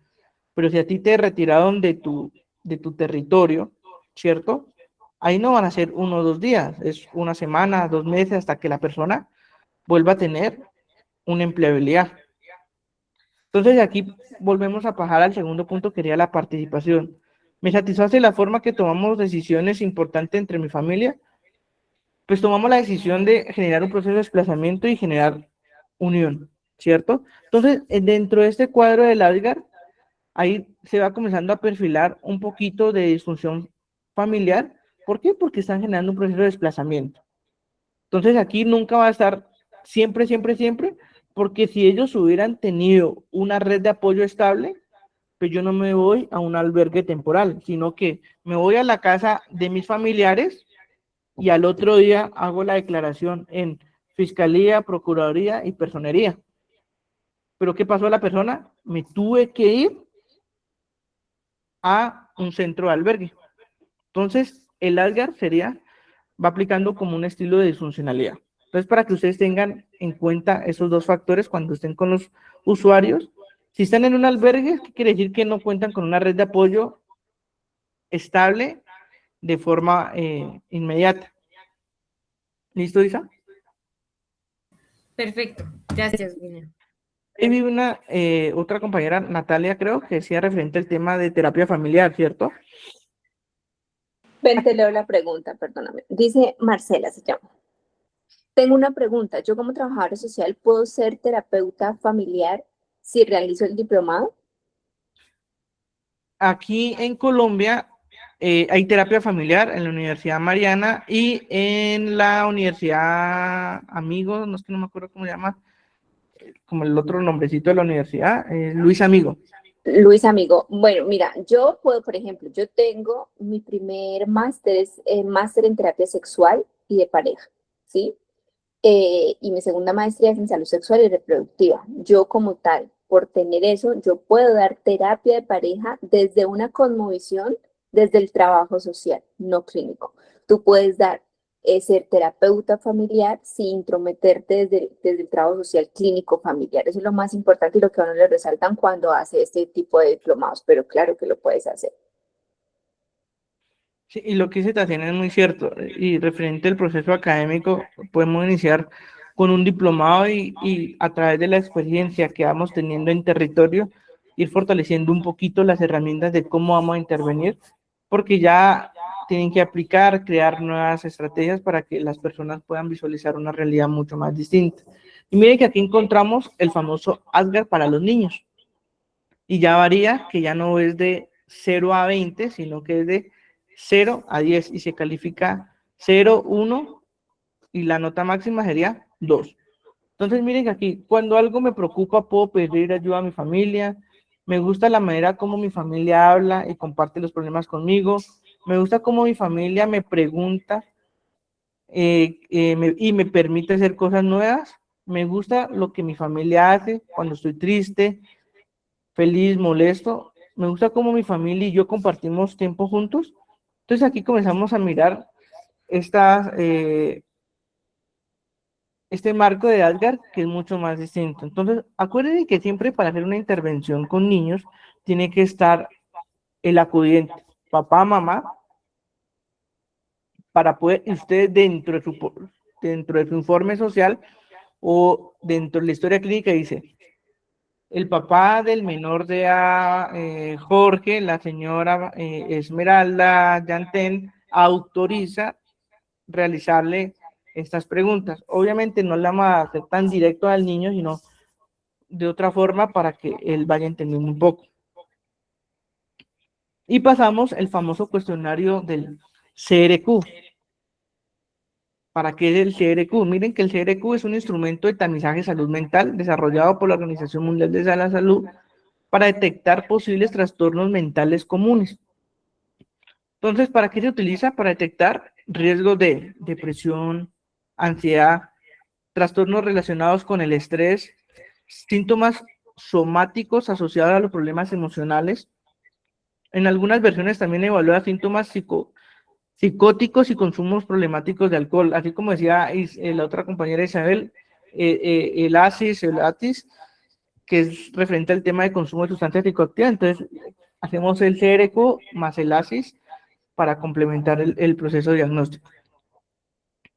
pero si a ti te retiraron de tu territorio, ¿cierto? Ahí no van a ser 1 o 2 días, es una semana, 2 meses, hasta que la persona vuelva a tener una empleabilidad. Entonces aquí volvemos a pasar al segundo punto, que sería la participación. ¿Me satisface la forma que tomamos decisiones importantes entre mi familia? Pues tomamos la decisión de generar un proceso de desplazamiento y generar unión, ¿cierto? Entonces, dentro de este cuadro del Adgar, ahí se va comenzando a perfilar un poquito de disfunción familiar. ¿Por qué? Porque están generando un proceso de desplazamiento. Entonces, aquí nunca va a estar siempre, siempre, siempre, porque si ellos hubieran tenido una red de apoyo estable, pues yo no me voy a un albergue temporal, sino que me voy a la casa de mis familiares y al otro día hago la declaración en Fiscalía, Procuraduría y Personería. ¿Pero qué pasó a la persona? Me tuve que ir a un centro de albergue. Entonces, el Adgar va aplicando como un estilo de disfuncionalidad. Entonces, para que ustedes tengan en cuenta esos dos factores cuando estén con los usuarios, si están en un albergue, ¿qué quiere decir? Que no cuentan con una red de apoyo estable de forma inmediata. ¿Listo, Isa? Perfecto, gracias, William. Y vi una otra compañera, Natalia, creo, que decía referente al tema de terapia familiar, ¿cierto? Ven, te leo la pregunta, perdóname. Dice Marcela, se llama. Tengo una pregunta. ¿Yo como trabajadora social puedo ser terapeuta familiar si realizo el diplomado? Aquí en Colombia hay terapia familiar en la Universidad Mariana y en la Universidad Amigo, no es que no me acuerdo cómo se llama, como el otro nombrecito de la universidad, Luis Amigo. Luis Amigo, bueno, mira, yo puedo, por ejemplo, yo tengo mi primer máster, es máster en terapia sexual y de pareja, ¿sí? Y mi segunda maestría es en salud sexual y reproductiva. Yo como tal, por tener eso, yo puedo dar terapia de pareja desde una cosmovisión, desde el trabajo social, no clínico. Tú puedes dar ser terapeuta familiar sin intrometerte desde el trabajo social clínico familiar. Eso es lo más importante y lo que a uno le resaltan cuando hace este tipo de diplomados, pero claro que lo puedes hacer. Sí, y lo que dice Tatiana es muy cierto. Y referente al proceso académico, podemos iniciar con un diplomado y a través de la experiencia que vamos teniendo en territorio, ir fortaleciendo un poquito las herramientas de cómo vamos a intervenir, porque ya tienen que aplicar, crear nuevas estrategias para que las personas puedan visualizar una realidad mucho más distinta. Y miren que aquí encontramos el famoso Adgar para los niños. Y ya varía, que ya no es de 0 a 20, sino que es de 0 a 10 y se califica 0, 1 y la nota máxima sería 2. Entonces, miren que aquí, cuando algo me preocupa, puedo pedir ayuda a mi familia. Me gusta la manera como mi familia habla y comparte los problemas conmigo. Me gusta cómo mi familia me pregunta y me permite hacer cosas nuevas. Me gusta lo que mi familia hace cuando estoy triste, feliz, molesto. Me gusta cómo mi familia y yo compartimos tiempo juntos. Entonces aquí comenzamos a mirar estas, este marco de Asgard, que es mucho más distinto. Entonces, acuérdense que siempre para hacer una intervención con niños, tiene que estar el acudiente, papá, mamá, para poder, usted dentro de su informe social o dentro de la historia clínica dice, el papá del menor de Jorge, la señora Esmeralda Yantén, autoriza realizarle estas preguntas. Obviamente no la vamos a hacer tan directo al niño, sino de otra forma para que él vaya entendiendo un poco. Y pasamos el famoso cuestionario del CRQ. ¿Para qué es el CRQ? Miren que el CRQ es un instrumento de tamizaje de salud mental desarrollado por la Organización Mundial de la Salud para detectar posibles trastornos mentales comunes. Entonces, ¿para qué se utiliza? Para detectar riesgos de depresión, ansiedad, trastornos relacionados con el estrés, síntomas somáticos asociados a los problemas emocionales. En algunas versiones también evalúa síntomas psicóticos y consumos problemáticos de alcohol, así como decía la otra compañera Isabel, el ATIS, que es referente al tema de consumo de sustancias psicoactivas. Entonces, hacemos el CRQ más el ASIS para complementar el proceso diagnóstico.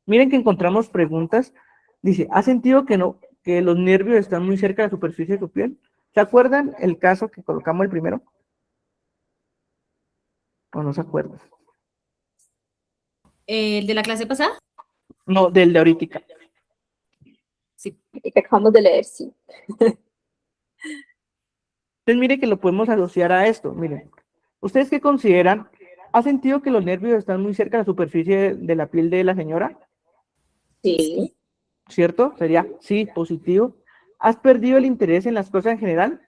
Miren que encontramos preguntas. Dice, ¿ha sentido que los nervios están muy cerca de la superficie de su piel? ¿Se acuerdan el caso que colocamos el primero? ¿O no se acuerdan? ¿El de la clase pasada? No, del de ahorita. Sí. Y que acabamos de leer, sí. Entonces, mire que lo podemos asociar a esto. Miren, ¿ustedes qué consideran? ¿Ha sentido que los nervios están muy cerca de la superficie de la piel de la señora? Sí, ¿Cierto? Sería sí, positivo. ¿Has perdido el interés en las cosas en general?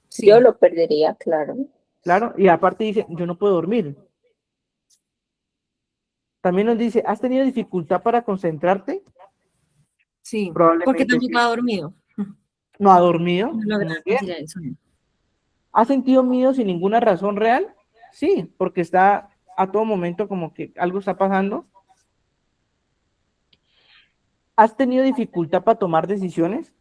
Sí. yo lo perdería, claro. Claro, y aparte dice, yo no puedo dormir. También nos dice, ¿has tenido dificultad para concentrarte? Sí, porque Probablemente tampoco sí. ha dormido. ¿No ha dormido? No logra Muy bien. conciliar el sueño. ¿Has sentido miedo sin ninguna razón real? Sí, porque está a todo momento como que algo está pasando. ¿Has tenido dificultad para tomar decisiones?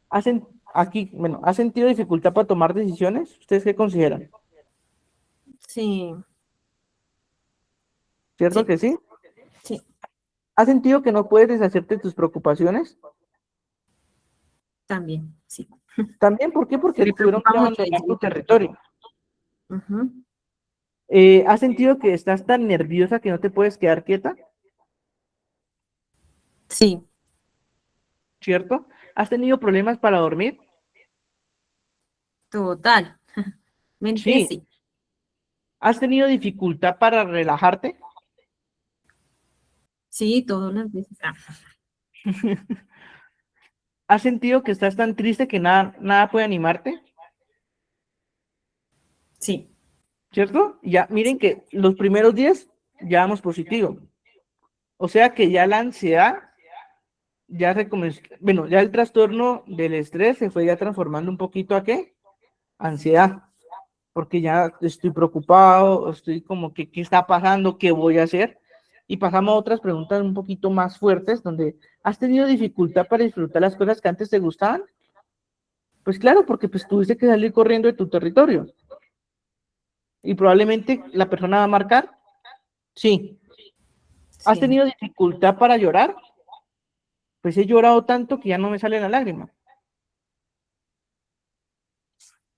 ¿Has sentido dificultad para tomar decisiones? ¿Ustedes qué consideran? Sí, ¿Cierto sí, que sí? sí, ¿Has sentido que no puedes deshacerte de tus preocupaciones? también, sí. También, ¿por qué? Porque Me tuvieron preocupa que mucho abandonar eso. tu territorio. Ujú. ¿Has sentido que estás tan nerviosa que no te puedes quedar quieta? Sí, ¿Cierto? ¿Has tenido problemas para dormir? total. Mente Sí. sí. ¿Has tenido dificultad para relajarte? Sí, todas las veces. ¿Has sentido que estás tan triste que nada puede animarte? Sí, ¿Cierto? Ya, miren que los primeros 10 ya vamos positivo. O sea que ya la ansiedad ya se comenzó, bueno, ya el trastorno del estrés se fue ya transformando un poquito a ¿qué? Ansiedad, porque ya estoy preocupado, estoy como que, ¿qué está pasando? ¿Qué voy a hacer? Y pasamos a otras preguntas un poquito más fuertes, donde ¿has tenido dificultad para disfrutar las cosas que antes te gustaban? Pues claro, porque pues tuviste que salir corriendo de tu territorio. Y probablemente la persona va a marcar, sí. ¿Has sí. tenido dificultad para llorar? Pues he llorado tanto que ya no me sale la lágrima.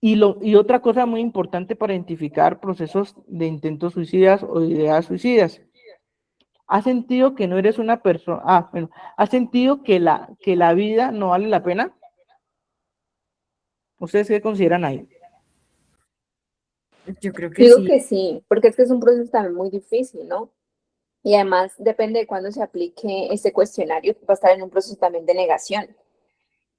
Y otra cosa muy importante para identificar procesos de intentos suicidas o de ideas suicidas. ¿Has sentido que no eres una persona? Bueno, ¿has sentido que la vida no vale la pena? ¿Ustedes qué consideran ahí? Yo creo que Digo sí. que sí, porque es que es un proceso también muy difícil, ¿no? Y además depende de cuándo se aplique este cuestionario, va a estar en un proceso también de negación.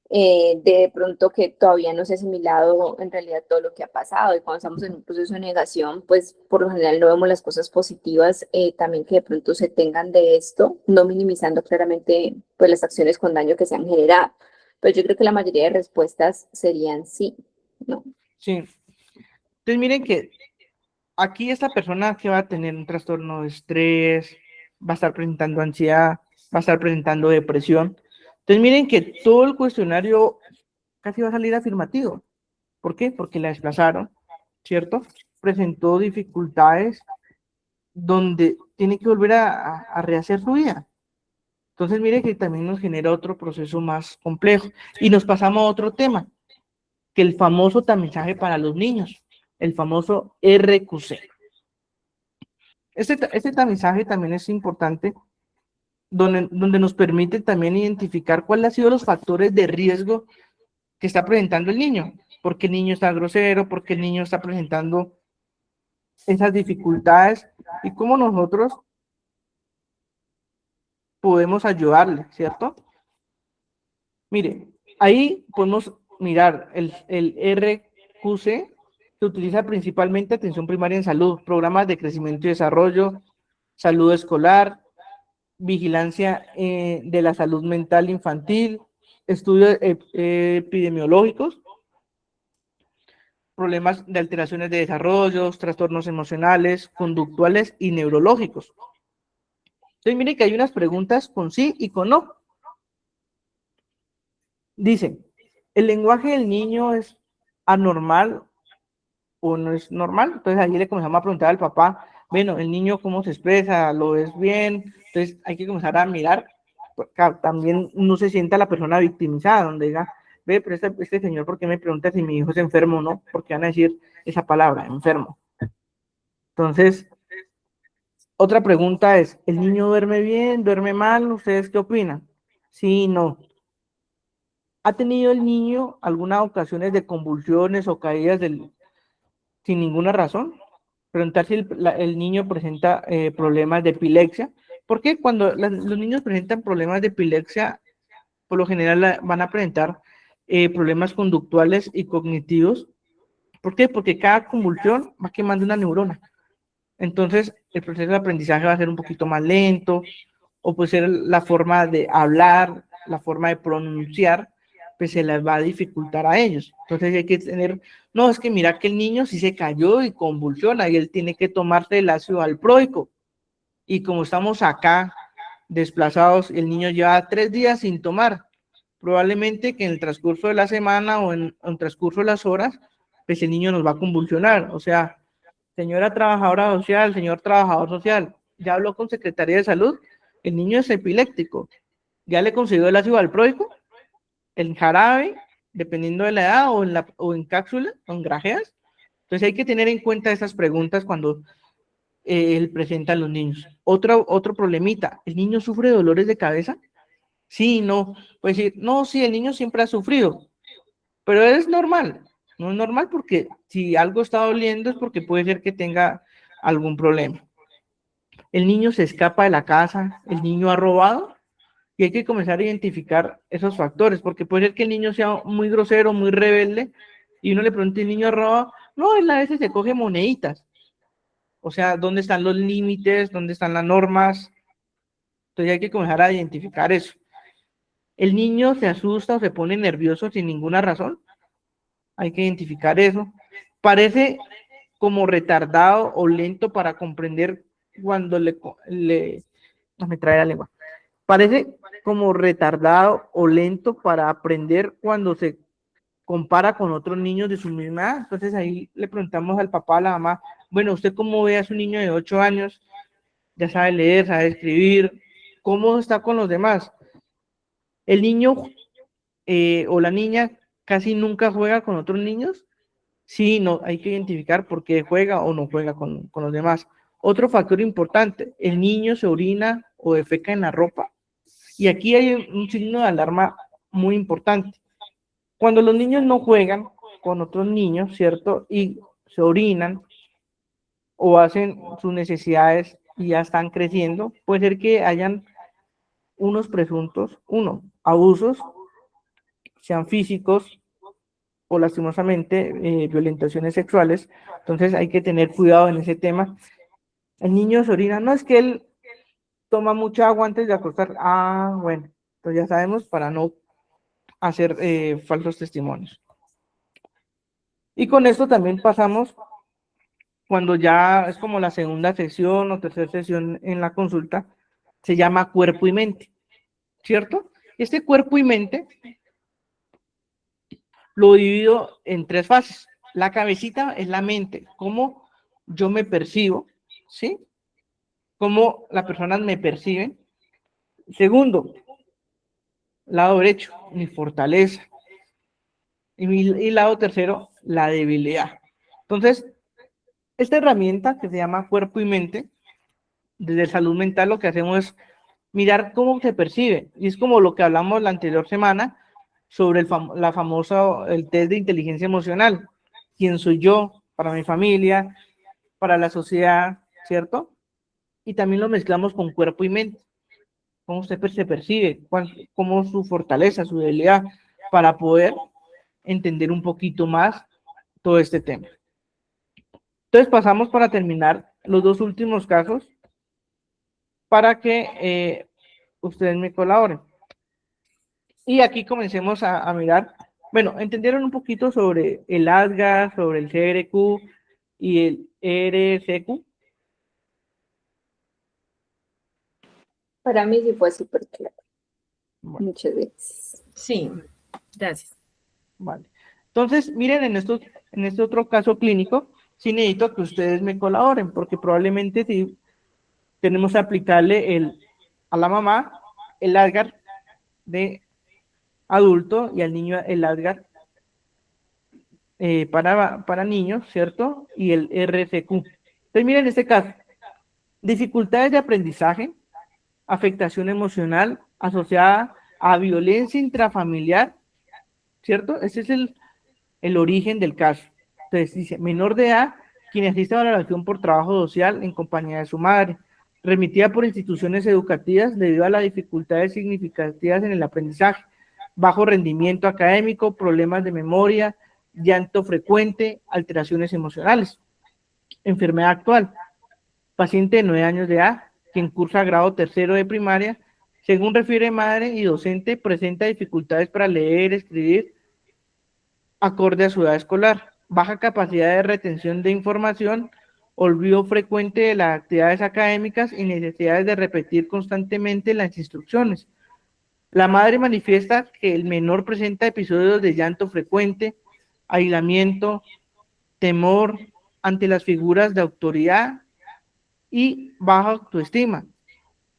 De pronto que todavía no se ha asimilado en realidad todo lo que ha pasado y cuando estamos en un proceso de negación, pues por lo general no vemos las cosas positivas también que de pronto se tengan de esto, no minimizando claramente pues las acciones con daño que se han generado. Pero yo creo que la mayoría de respuestas serían sí, ¿no? Sí. Entonces miren que aquí esta persona que va a tener un trastorno de estrés, va a estar presentando ansiedad, va a estar presentando depresión. Entonces miren que todo el cuestionario casi va a salir afirmativo. ¿Por qué? Porque la desplazaron, ¿cierto? Presentó dificultades donde tiene que volver a rehacer su vida. Entonces mire que también nos genera otro proceso más complejo. Y nos pasamos a otro tema, que el famoso tamizaje para los niños, el famoso RQC. Este tamizaje también es importante, donde nos permite también identificar cuáles han sido los factores de riesgo que está presentando el niño. ¿Por qué el niño está grosero? ¿Por qué el niño está presentando esas dificultades? Y cómo nosotros podemos ayudarle, ¿cierto? Mire, ahí podemos mirar el RQC, se utiliza principalmente atención primaria en salud, programas de crecimiento y desarrollo, salud escolar, vigilancia de la salud mental infantil, estudios epidemiológicos, problemas de alteraciones de desarrollo, trastornos emocionales, conductuales y neurológicos. Entonces, mire que hay unas preguntas con sí y con no. Dice, ¿el lenguaje del niño es anormal o no es normal? Entonces, ahí le comenzamos a preguntar al papá, bueno, el niño cómo se expresa, lo ves bien. Entonces, hay que comenzar a mirar, claro, también no se sienta la persona victimizada, donde diga, ve, pero este señor, ¿por qué me pregunta si mi hijo es enfermo o no? Porque van a decir esa palabra, enfermo. Entonces, otra pregunta es, ¿el niño duerme bien, duerme mal? ¿Ustedes qué opinan? Sí, no. ¿Ha tenido el niño algunas ocasiones de convulsiones o caídas sin ninguna razón? Preguntar si el niño presenta problemas de epilepsia. Porque cuando los niños presentan problemas de epilepsia, por lo general van a presentar problemas conductuales y cognitivos. ¿Por qué? Porque cada convulsión va quemando una neurona. Entonces, el proceso de aprendizaje va a ser un poquito más lento, o puede ser la forma de hablar, la forma de pronunciar, pues se les va a dificultar a ellos. Entonces hay que tener, no, es que mira que el niño sí se cayó y convulsiona y él tiene que tomarse el ácido valproico. Y como estamos acá desplazados, el niño lleva 3 días sin tomar. Probablemente que en el transcurso de la semana o en el transcurso de las horas, pues el niño nos va a convulsionar. O sea, señora trabajadora social, señor trabajador social, ya habló con Secretaría de Salud, el niño es epiléptico, ya le consiguió el ácido valproico, el jarabe, dependiendo de la edad, o en cápsula, o en grajeas. Entonces hay que tener en cuenta esas preguntas cuando él presenta a los niños. Otro problemita, ¿el niño sufre de dolores de cabeza? Sí, no, pues decir, no, sí, el niño siempre ha sufrido, pero es normal, no es normal porque si algo está doliendo es porque puede ser que tenga algún problema. El niño se escapa de la casa, el niño ha robado, y hay que comenzar a identificar esos factores, porque puede ser que el niño sea muy grosero, muy rebelde, y uno le pregunta, ¿el niño ha robado? No, él a veces se coge moneditas. O sea, ¿dónde están los límites? ¿Dónde están las normas? Entonces hay que comenzar a identificar eso. ¿El niño se asusta o se pone nervioso sin ninguna razón? Hay que identificar eso. Parece como retardado o lento para comprender cuando no me trae la lengua. Parece como retardado o lento para aprender cuando se compara con otros niños de su misma edad. Entonces ahí le preguntamos al papá, a la mamá, bueno, ¿usted cómo ve a su niño de 8 años? Ya sabe leer, sabe escribir, ¿cómo está con los demás? El niño o la niña casi nunca juega con otros niños. Sí, no, hay que identificar por qué juega o no juega con los demás. Otro factor importante, el niño se orina o defeca en la ropa. Y aquí hay un signo de alarma muy importante. Cuando los niños no juegan con otros niños, ¿cierto? Y se orinan o hacen sus necesidades y ya están creciendo, puede ser que hayan unos presuntos, abusos, sean físicos o lastimosamente violentaciones sexuales. Entonces hay que tener cuidado en ese tema. El niño se orina, no es que él toma mucha agua antes de acostar. Ah, bueno, entonces ya sabemos para no hacer falsos testimonios. Y con esto también pasamos cuando ya es como la segunda sesión o tercera sesión en la consulta, se llama cuerpo y mente, ¿cierto? Este cuerpo y mente lo divido en 3 fases. La cabecita es la mente, cómo yo me percibo, ¿sí? Cómo las personas me perciben. Segundo, lado derecho, mi fortaleza. Y lado tercero, la debilidad. Entonces, esta herramienta que se llama cuerpo y mente, desde salud mental lo que hacemos es mirar cómo se percibe. Y es como lo que hablamos la anterior semana sobre la famosa, el test de inteligencia emocional. ¿Quién soy yo para mi familia, para la sociedad, cierto? Y también lo mezclamos con cuerpo y mente. Cómo usted se percibe, cómo su fortaleza, su debilidad, para poder entender un poquito más todo este tema. Entonces pasamos para terminar los 2 últimos casos para que ustedes me colaboren. Y aquí comencemos a mirar, bueno, entendieron un poquito sobre el ASGAR, sobre el CRQ y el RCQ. Para mí sí fue súper claro. Bueno, Muchas veces. Sí, gracias. vale. Entonces, miren, en este otro caso clínico, sí necesito que ustedes me colaboren, porque probablemente sí tenemos que aplicarle a la mamá el ASGAR de adulto y al niño el ASGAR para niños, ¿cierto? Y el RCQ. Entonces, miren este caso. Dificultades de aprendizaje, afectación emocional asociada a violencia intrafamiliar, ¿cierto? Ese es el origen del caso. Entonces dice, menor de edad, quien asiste a valoración por trabajo social en compañía de su madre, remitida por instituciones educativas debido a las dificultades significativas en el aprendizaje, bajo rendimiento académico, problemas de memoria, llanto frecuente, alteraciones emocionales. Enfermedad actual, paciente de 9 años de edad, quien cursa grado tercero de primaria, según refiere madre y docente, presenta dificultades para leer, escribir, acorde a su edad escolar, baja capacidad de retención de información, olvido frecuente de las actividades académicas y necesidades de repetir constantemente las instrucciones. La madre manifiesta que el menor presenta episodios de llanto frecuente, aislamiento, temor ante las figuras de autoridad y baja autoestima.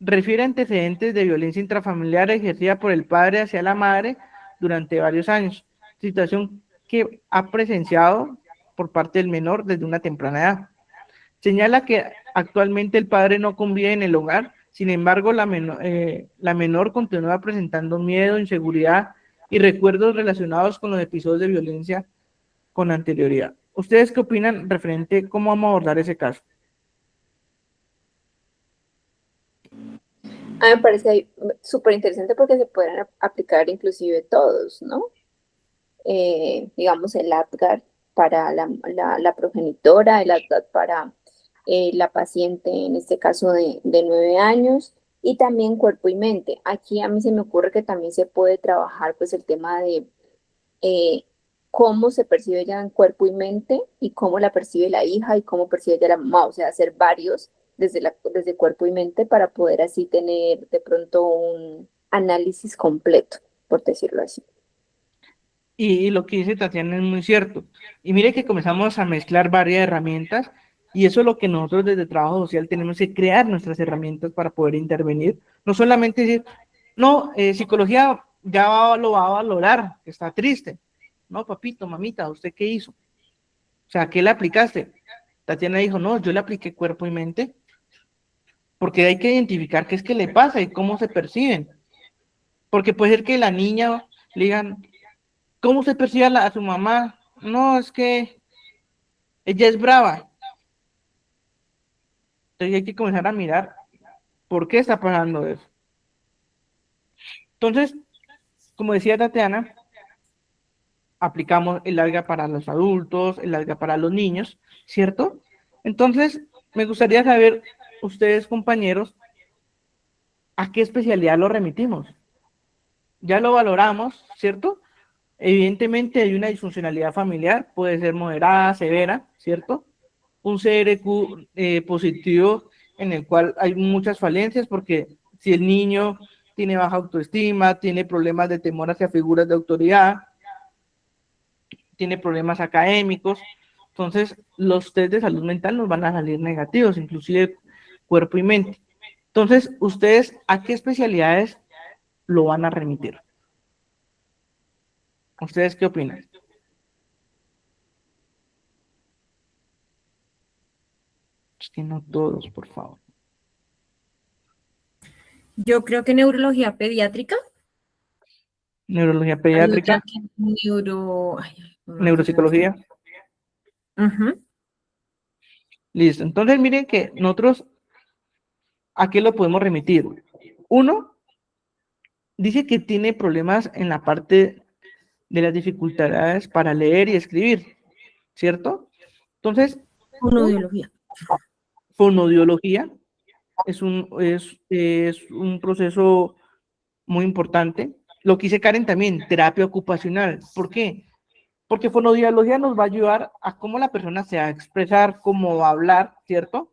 Refiere antecedentes de violencia intrafamiliar ejercida por el padre hacia la madre durante varios años, situación que ha presenciado por parte del menor desde una temprana edad. Señala que actualmente el padre no convive en el hogar, sin embargo la menor continúa presentando miedo, inseguridad y recuerdos relacionados con los episodios de violencia con anterioridad. ¿Ustedes qué opinan referente a cómo vamos a abordar ese caso? A mí me parece súper interesante porque se pueden aplicar inclusive todos, ¿no? Digamos el ADGAR para la progenitora, el ADGAR para la paciente, en este caso de 9 años, y también cuerpo y mente. Aquí a mí se me ocurre que también se puede trabajar pues el tema de cómo se percibe ella en cuerpo y mente y cómo la percibe la hija y cómo percibe ella la mamá, o sea, hacer varios desde cuerpo y mente para poder así tener de pronto un análisis completo, por decirlo así. Y lo que dice Tatiana es muy cierto. Y mire que comenzamos a mezclar varias herramientas y eso es lo que nosotros desde trabajo social tenemos que crear nuestras herramientas para poder intervenir. No solamente decir, no, psicología ya lo va a valorar, está triste. No, papito, mamita, ¿usted qué hizo? O sea, ¿qué le aplicaste? Tatiana dijo, no, yo le apliqué cuerpo y mente, porque hay que identificar qué es que le pasa y cómo se perciben. Porque puede ser que la niña le digan, ¿cómo se percibe a su mamá? No, es que ella es brava. Entonces hay que comenzar a mirar por qué está pasando eso. Entonces, como decía Tatiana, aplicamos el alga para los adultos, el alga para los niños, ¿cierto? Entonces, me gustaría saber, ustedes compañeros, ¿a qué especialidad lo remitimos? Ya lo valoramos, ¿cierto? Evidentemente hay una disfuncionalidad familiar, puede ser moderada, severa, ¿cierto? Un CRQ positivo en el cual hay muchas falencias, porque si el niño tiene baja autoestima, tiene problemas de temor hacia figuras de autoridad, tiene problemas académicos, entonces los test de salud mental nos van a salir negativos, inclusive cuerpo y mente. Entonces, ¿ustedes a qué especialidades lo van a remitir? ¿Ustedes qué opinan? Es que no todos, por favor. Yo creo que neurología pediátrica. Neurología Hay pediátrica, otra que no me acuerdo. neuropsicología. Ujú. Listo. Entonces, miren que nosotros, ¿a qué lo podemos remitir? Uno, dice que tiene problemas en la parte de las dificultades para leer y escribir, ¿cierto? Entonces, Fonoaudiología. fonodiología es un proceso muy importante. Lo que dice Karen también, terapia ocupacional. ¿Por qué? Porque fonodiología nos va a ayudar a cómo la persona se va a expresar, cómo va a hablar, ¿cierto?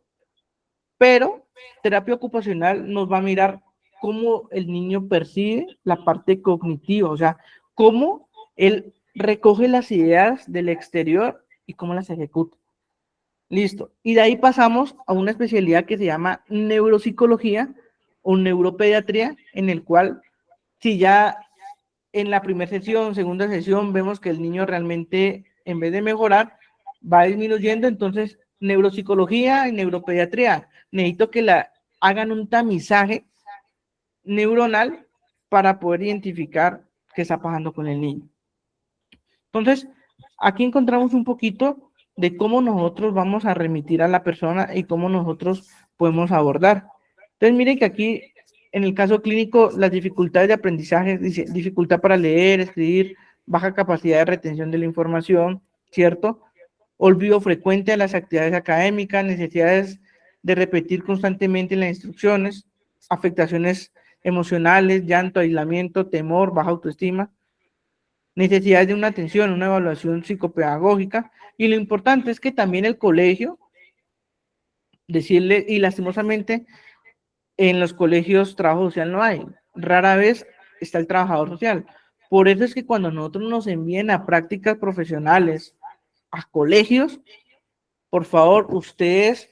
Pero terapia ocupacional nos va a mirar cómo el niño percibe la parte cognitiva, o sea, cómo él recoge las ideas del exterior y cómo las ejecuta. Listo. Y de ahí pasamos a una especialidad que se llama neuropsicología o neuropediatría, en el cual, si ya en la primera sesión, segunda sesión, vemos que el niño realmente, en vez de mejorar, va disminuyendo, entonces, neuropsicología y neuropediatría, necesito que la hagan un tamizaje neuronal para poder identificar qué está pasando con el niño. Entonces, aquí encontramos un poquito de cómo nosotros vamos a remitir a la persona y cómo nosotros podemos abordar. Entonces, miren que aquí, en el caso clínico, las dificultades de aprendizaje, dice, dificultad para leer, escribir, baja capacidad de retención de la información, ¿cierto? Olvido frecuente de las actividades académicas, necesidades de repetir constantemente las instrucciones, afectaciones emocionales, llanto, aislamiento, temor, baja autoestima, necesidades de una atención, una evaluación psicopedagógica, y lo importante es que también el colegio, decirle, y lastimosamente en los colegios trabajo social no hay, rara vez está el trabajador social. Por eso es que cuando nosotros nos envíen a prácticas profesionales, a colegios, por favor, ustedes,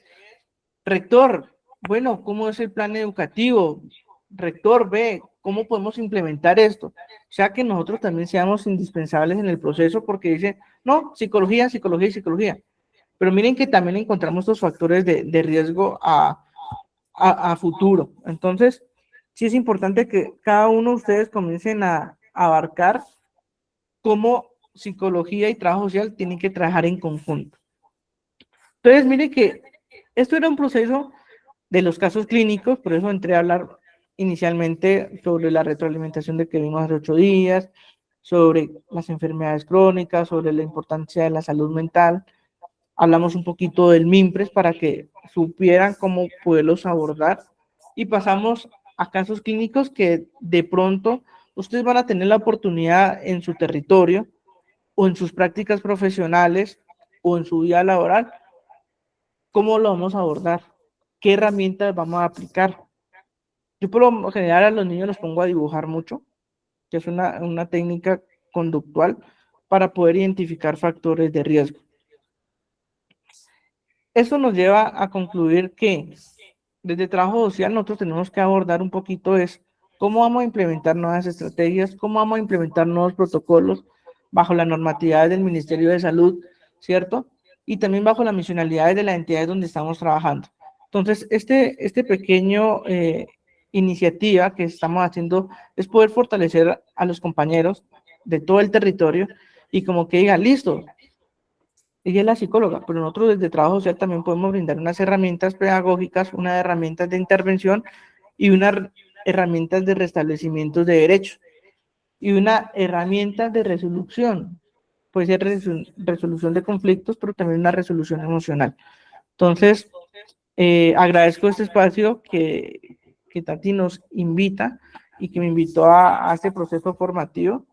rector, bueno, ¿cómo es el plan educativo? Rector, ve, ¿cómo podemos implementar esto? O sea, que nosotros también seamos indispensables en el proceso, porque dice, no, psicología, psicología y psicología. Pero miren que también encontramos estos factores de riesgo a futuro. Entonces, sí es importante que cada uno de ustedes comiencen a abarcar cómo psicología y trabajo social tienen que trabajar en conjunto. Entonces, miren que esto era un proceso de los casos clínicos, por eso entré a hablar inicialmente sobre la retroalimentación de que vimos hace 8 días, sobre las enfermedades crónicas, sobre la importancia de la salud mental. Hablamos un poquito del MIMPRES para que supieran cómo poderlos abordar y pasamos a casos clínicos que de pronto ustedes van a tener la oportunidad en su territorio o en sus prácticas profesionales o en su vida laboral. ¿Cómo lo vamos a abordar? ¿Qué herramientas vamos a aplicar? Yo por lo general a los niños los pongo a dibujar mucho, que es una técnica conductual para poder identificar factores de riesgo. Esto nos lleva a concluir que desde trabajo social nosotros tenemos que abordar un poquito es cómo vamos a implementar nuevas estrategias, cómo vamos a implementar nuevos protocolos bajo la normatividad del Ministerio de Salud, ¿cierto? Y también bajo las misionalidades de las entidades donde estamos trabajando. Entonces, este pequeño iniciativa que estamos haciendo es poder fortalecer a los compañeros de todo el territorio y como que digan, listo, ella es la psicóloga, pero nosotros desde trabajo social también podemos brindar unas herramientas pedagógicas, unas herramientas de intervención y unas herramientas de restablecimiento de derechos y una herramienta de resolución. Puede ser resolución de conflictos, pero también una resolución emocional. Entonces, agradezco este espacio que Tati nos invita y que me invitó a este proceso formativo.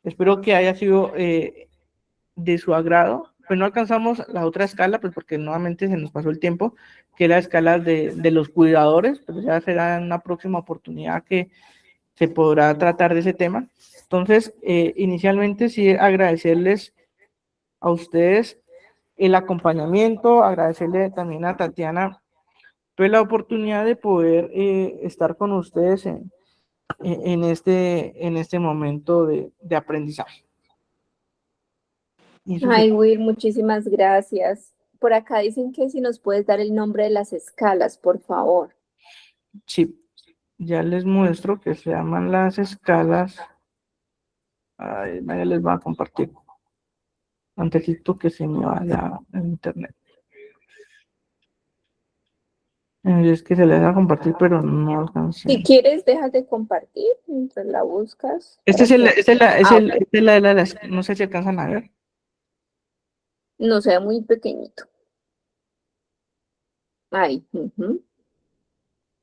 Espero que haya sido de su agrado. Pues no alcanzamos la otra escala, pues porque nuevamente se nos pasó el tiempo, que es la escala de los cuidadores, pero ya será en una próxima oportunidad que se podrá tratar de ese tema. Entonces, inicialmente sí agradecerles a ustedes el acompañamiento, agradecerle también a Tatiana pues la oportunidad de poder estar con ustedes en este momento de aprendizaje. Ay, Will, muchísimas gracias. Por acá dicen que si nos puedes dar el nombre de las escalas, por favor. Sí, ya les muestro que se llaman las escalas. Ay, ya les voy a compartir. Antesito que se me vaya en internet. Es que se les va a compartir, pero no alcancé. Si quieres, dejas de compartir mientras la buscas. Este es no sé si alcanzan a ver. No sea muy pequeñito. Ay,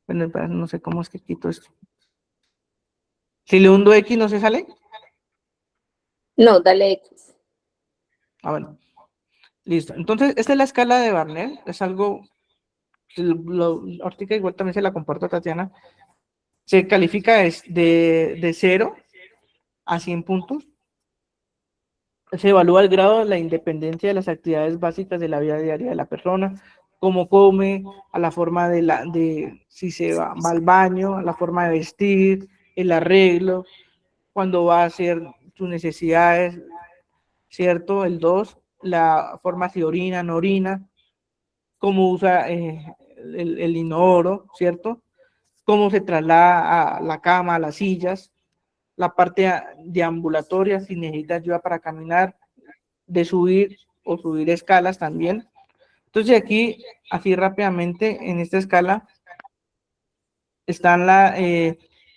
Bueno, no sé cómo es que quito esto. Si le hundo X, ¿no se sale? No, dale X. Ah, bueno. Listo. Entonces, esta es la escala de Barnell. Es algo, ahorita igual también se la comparto a Tatiana. Se califica de 0 a 100 puntos. Se evalúa el grado de la independencia de las actividades básicas de la vida diaria de la persona, cómo come, a la forma de si se va al baño, a la forma de vestir, el arreglo, cuando va a hacer sus necesidades, ¿cierto? El 2, la forma si orina, no orina, cómo usa el inodoro, ¿cierto? Cómo se traslada a la cama, a las sillas, la parte deambulatoria, si necesita ayuda para caminar, de subir o subir escalas también. Entonces aquí, así rápidamente, en esta escala, está la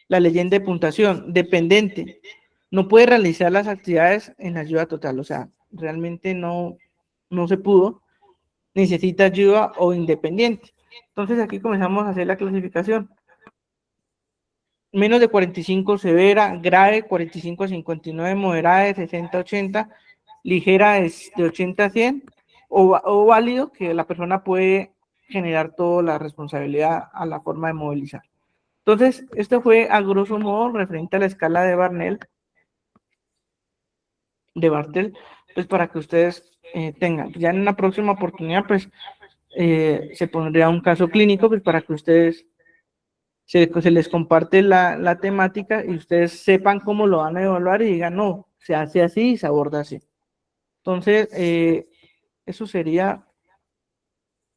leyenda de puntuación, dependiente. No puede realizar las actividades en ayuda total, o sea, realmente no se pudo, necesita ayuda o independiente. Entonces aquí comenzamos a hacer la clasificación. Menos de 45 severa, grave 45 a 59, moderada de 60 a 80, ligera de 80 a 100, o válido, que la persona puede generar toda la responsabilidad a la forma de movilizar. Entonces, esto fue a grosso modo referente a la escala de Barnell, pues para que ustedes tengan. Ya en una próxima oportunidad, pues se pondría un caso clínico, pues para que ustedes se les comparte la temática y ustedes sepan cómo lo van a evaluar y digan, no, se hace así y se aborda así. Entonces, eso sería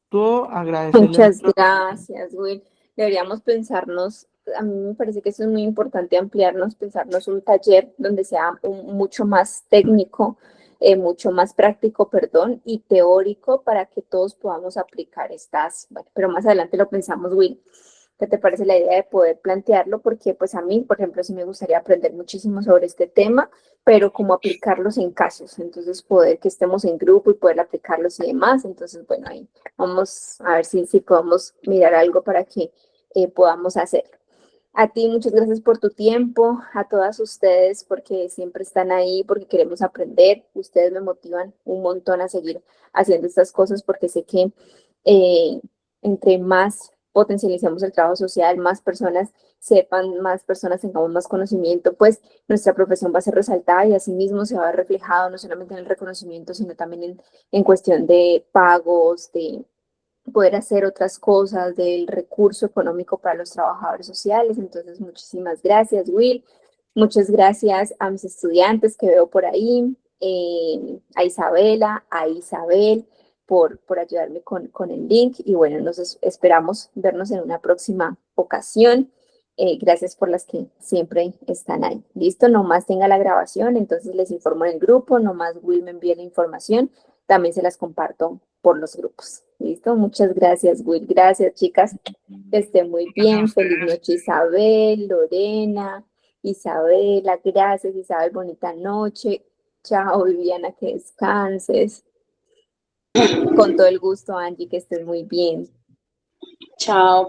todo. Agradecerles. Muchas gracias, Will. Deberíamos pensarnos, a mí me parece que eso es muy importante ampliarnos, pensarnos un taller donde sea mucho más técnico, mucho más práctico, perdón, y teórico para que todos podamos aplicar estas, bueno, pero más adelante lo pensamos, Will. ¿Qué te parece la idea de poder plantearlo? Porque pues a mí, por ejemplo, sí me gustaría aprender muchísimo sobre este tema, pero cómo aplicarlos en casos. Entonces, poder que estemos en grupo y poder aplicarlos y demás. Entonces, bueno, ahí vamos a ver si podemos mirar algo para que podamos hacerlo. A ti, muchas gracias por tu tiempo, a todas ustedes, porque siempre están ahí, porque queremos aprender. Ustedes me motivan un montón a seguir haciendo estas cosas, porque sé que entre más potencialicemos el trabajo social, más personas sepan, más personas tengamos más conocimiento, pues nuestra profesión va a ser resaltada y asimismo se va a ver reflejado no solamente en el reconocimiento, sino también en cuestión de pagos, de poder hacer otras cosas, del recurso económico para los trabajadores sociales. Entonces, muchísimas gracias, Will. Muchas gracias a mis estudiantes que veo por ahí, a Isabela, a Isabel, por ayudarme con el link. Y bueno, nos esperamos vernos en una próxima ocasión. Gracias por las que siempre están ahí. Listo, nomás tenga la grabación, entonces les informo en el grupo, nomás Will me envía la información también se las comparto por los grupos. ¿Listo? Muchas gracias, Will. Gracias, chicas. Que estén muy bien. Feliz noche, Isabel, Lorena, Isabela. Gracias, Isabel. Bonita noche. Chao, Viviana, que descanses. Con todo el gusto, Angie, que estés muy bien. Chao.